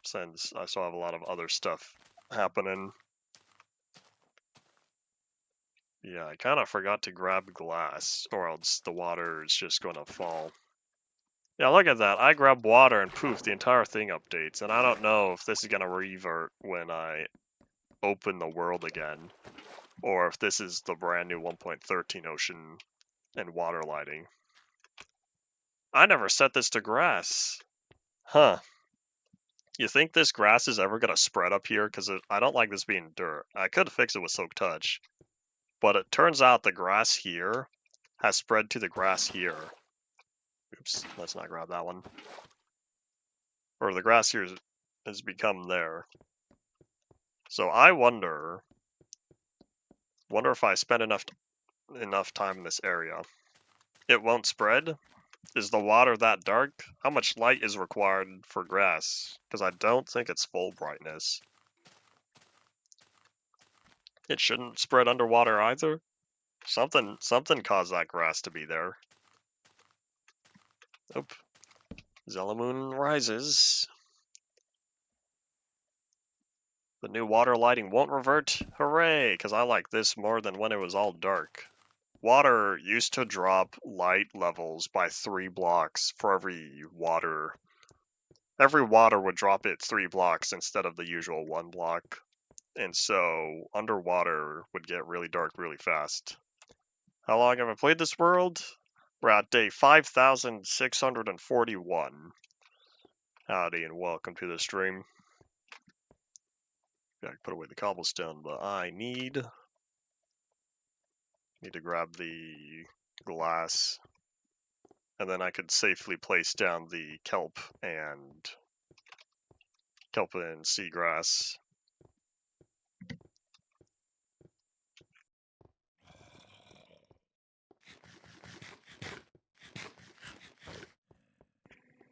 since I still have a lot of other stuff happening. Yeah, I kind of forgot to grab glass, or else the water is just going to fall. Yeah, look at that. I grab water and poof, the entire thing updates. And I don't know if this is going to revert when I open the world again, or if this is the brand new 1.13 ocean and water lighting. I never set this to grass. Huh. You think this grass is ever going to spread up here? Because I don't like this being dirt. I could fix it with Soak Touch. But it turns out the grass here has spread to the grass here. Oops, let's not grab that one. Or the grass here has become there. So I wonder if I spend enough time in this area, it won't spread? Is the water that dark? How much light is required for grass? Because I don't think it's full brightness. It shouldn't spread underwater either. Something caused that grass to be there. Nope. Zelamoon rises. The new water lighting won't revert. Hooray! Because I like this more than when it was all dark. Water used to drop light levels by 3 blocks for every water. Every water would drop it 3 blocks instead of the usual 1 block. And so underwater would get really dark really fast. How long have I played this world? We're at day 5,641. Howdy and welcome to the stream. Gotta put away the cobblestone, but I need to grab the glass, and then I could safely place down the kelp and seagrass.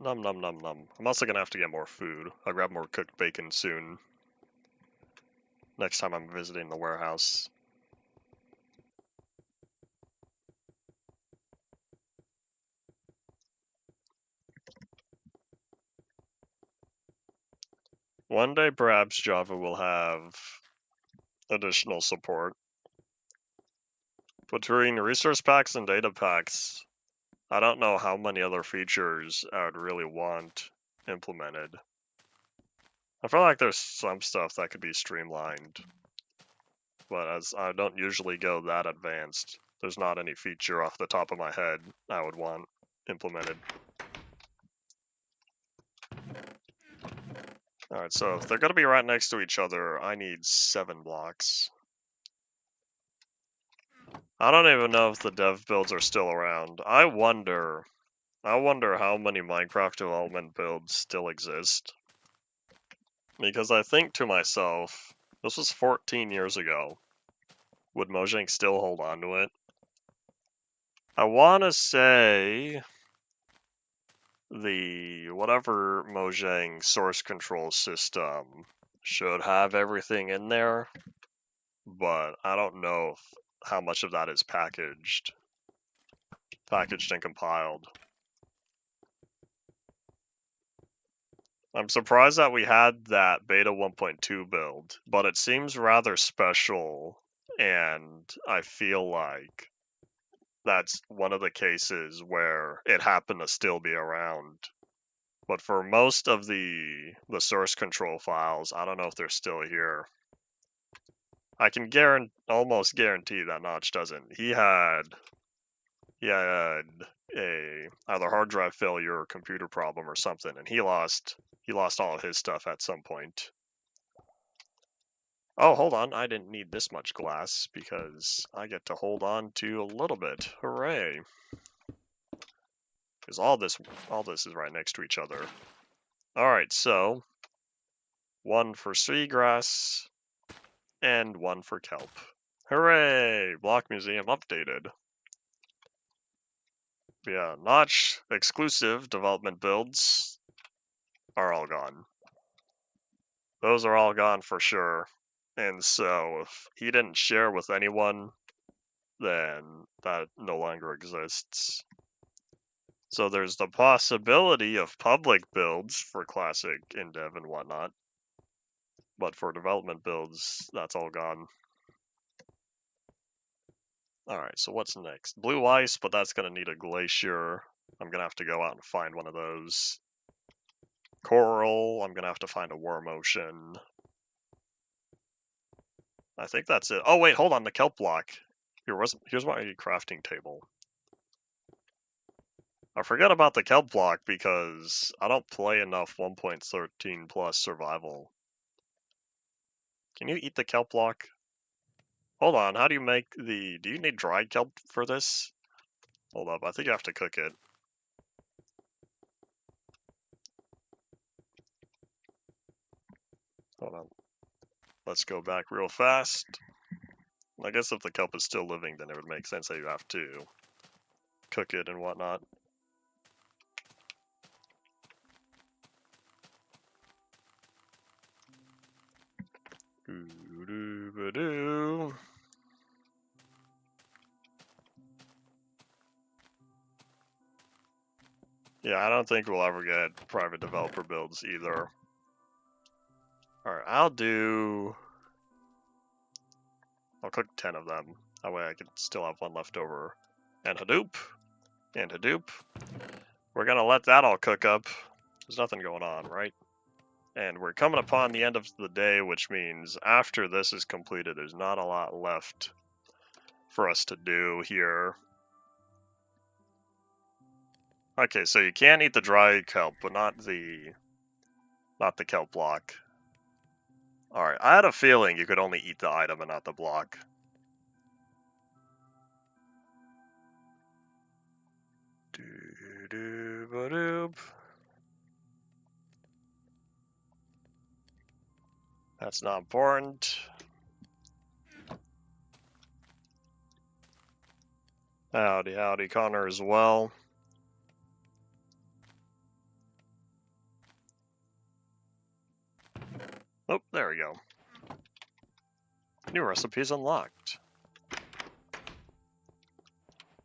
Nom nom nom nom. I'm also gonna have to get more food. I'll grab more cooked bacon soon. Next time I'm visiting the warehouse. One day perhaps Java will have additional support. Between resource packs and data packs, I don't know how many other features I would really want implemented. I feel like there's some stuff that could be streamlined, but as I don't usually go that advanced, there's not any feature off the top of my head I would want implemented. Alright, so if they're going to be right next to each other, I need 7 blocks. I don't even know if the dev builds are still around. I wonder how many Minecraft development builds still exist. Because I think to myself, this was 14 years ago. Would Mojang still hold on to it? I want to say the whatever Mojang source control system should have everything in there, but I don't know how much of that is packaged. packaged and compiled. I'm surprised that we had that beta 1.2 build, but it seems rather special, and I feel like that's one of the cases where it happened to still be around. But for most of the source control files, I don't know if they're still here. I can almost guarantee that Notch doesn't. He had a either hard drive failure or computer problem or something, and he lost all of his stuff at some point. Oh, hold on, I didn't need this much glass because I get to hold on to a little bit. Hooray! Because all this is right next to each other. All right, so one for seagrass and one for kelp. Hooray! Block Museum updated. Yeah, Notch exclusive development builds are all gone. Those are all gone for sure. And so if he didn't share with anyone, then that no longer exists. So there's the possibility of public builds for classic in dev and whatnot. But for development builds, that's all gone. Alright, so what's next? Blue ice, but that's going to need a glacier. I'm going to have to go out and find one of those. Coral, I'm going to have to find a worm ocean. I think that's it. Oh wait, hold on, the kelp block. Here's my crafting table. I forget about the kelp block because I don't play enough 1.13 plus survival. Can you eat the kelp block? Hold on, how do you make the... Do you need dried kelp for this? Hold up, I think you have to cook it. Hold on. Let's go back real fast. I guess if the kelp is still living, then it would make sense that you have to cook it and whatnot. Doo-doo-ba-doo. Yeah, I don't think we'll ever get private developer builds either. Alright, I'll cook 10 of them. That way I can still have one left over. And Hadoop. And Hadoop. We're gonna let that all cook up. There's nothing going on, right? And we're coming upon the end of the day, which means after this is completed, there's not a lot left for us to do here. Okay, so you can eat the dry kelp, but not the kelp block. Alright, I had a feeling you could only eat the item and not the block. Doo-doo-ba-doop. That's not important. Howdy, howdy, Connor as well. Oh, there we go. New recipes unlocked.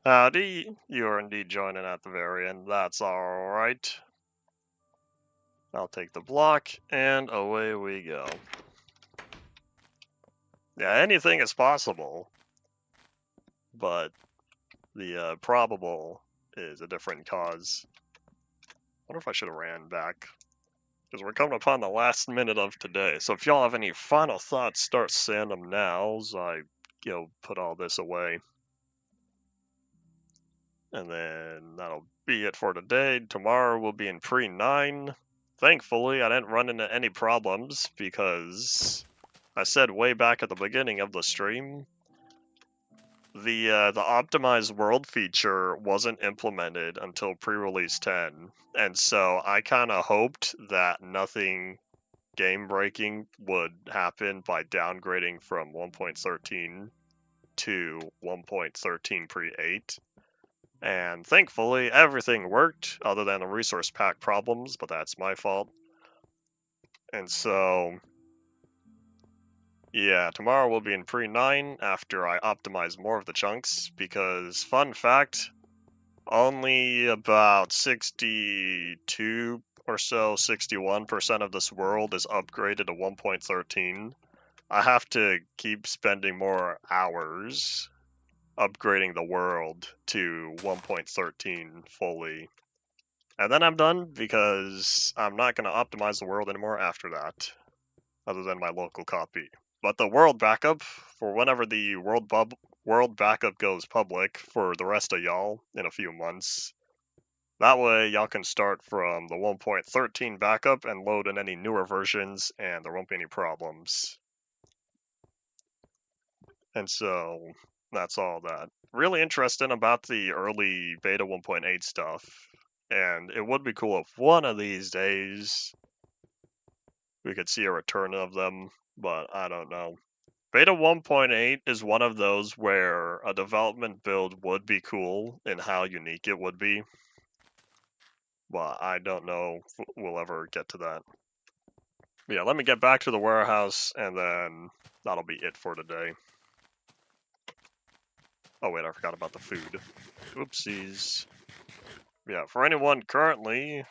Howdy, you are indeed joining at the very end. That's alright. I'll take the block, and away we go. Yeah, anything is possible, but the probable is a different cause. I wonder if I should have ran back, because we're coming upon the last minute of today. So if y'all have any final thoughts, start saying them now as I, put all this away. And then that'll be it for today. Tomorrow we'll be in pre-9. Thankfully, I didn't run into any problems because I said way back at the beginning of the stream, the optimized world feature wasn't implemented until pre-release 10, and so I kind of hoped that nothing game-breaking would happen by downgrading from 1.13 to 1.13 pre-8. And thankfully, everything worked other than the resource pack problems, but that's my fault. And so, yeah, tomorrow we'll be in pre-9 after I optimize more of the chunks, because, fun fact, only about 62 or so, 61% of this world is upgraded to 1.13. I have to keep spending more hours upgrading the world to 1.13 fully. And then I'm done because I'm not going to optimize the world anymore after that, other than my local copy. But the world backup, for whenever the world backup goes public for the rest of y'all in a few months, that way y'all can start from the 1.13 backup and load in any newer versions and there won't be any problems. And so that's all that. Really interesting about the early beta 1.8 stuff. And it would be cool if one of these days we could see a return of them, but I don't know. Beta 1.8 is one of those where a development build would be cool in how unique it would be, but I don't know if we'll ever get to that. But yeah, let me get back to the warehouse and then that'll be it for today. Oh wait, I forgot about the food. Oopsies. Yeah, for anyone currently,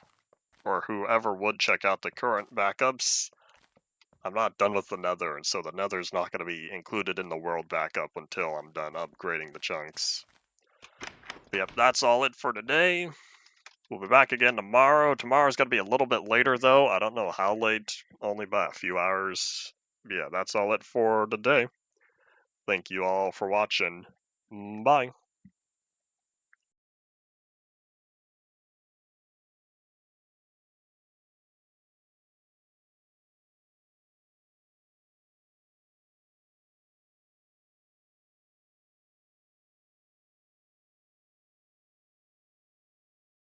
or whoever would check out the current backups, I'm not done with the nether, and so the nether's not going to be included in the world backup until I'm done upgrading the chunks. But yep, that's all it for today. We'll be back again tomorrow. Tomorrow's going to be a little bit later, though. I don't know how late, only by a few hours. Yeah, that's all it for today. Thank you all for watching. Bye.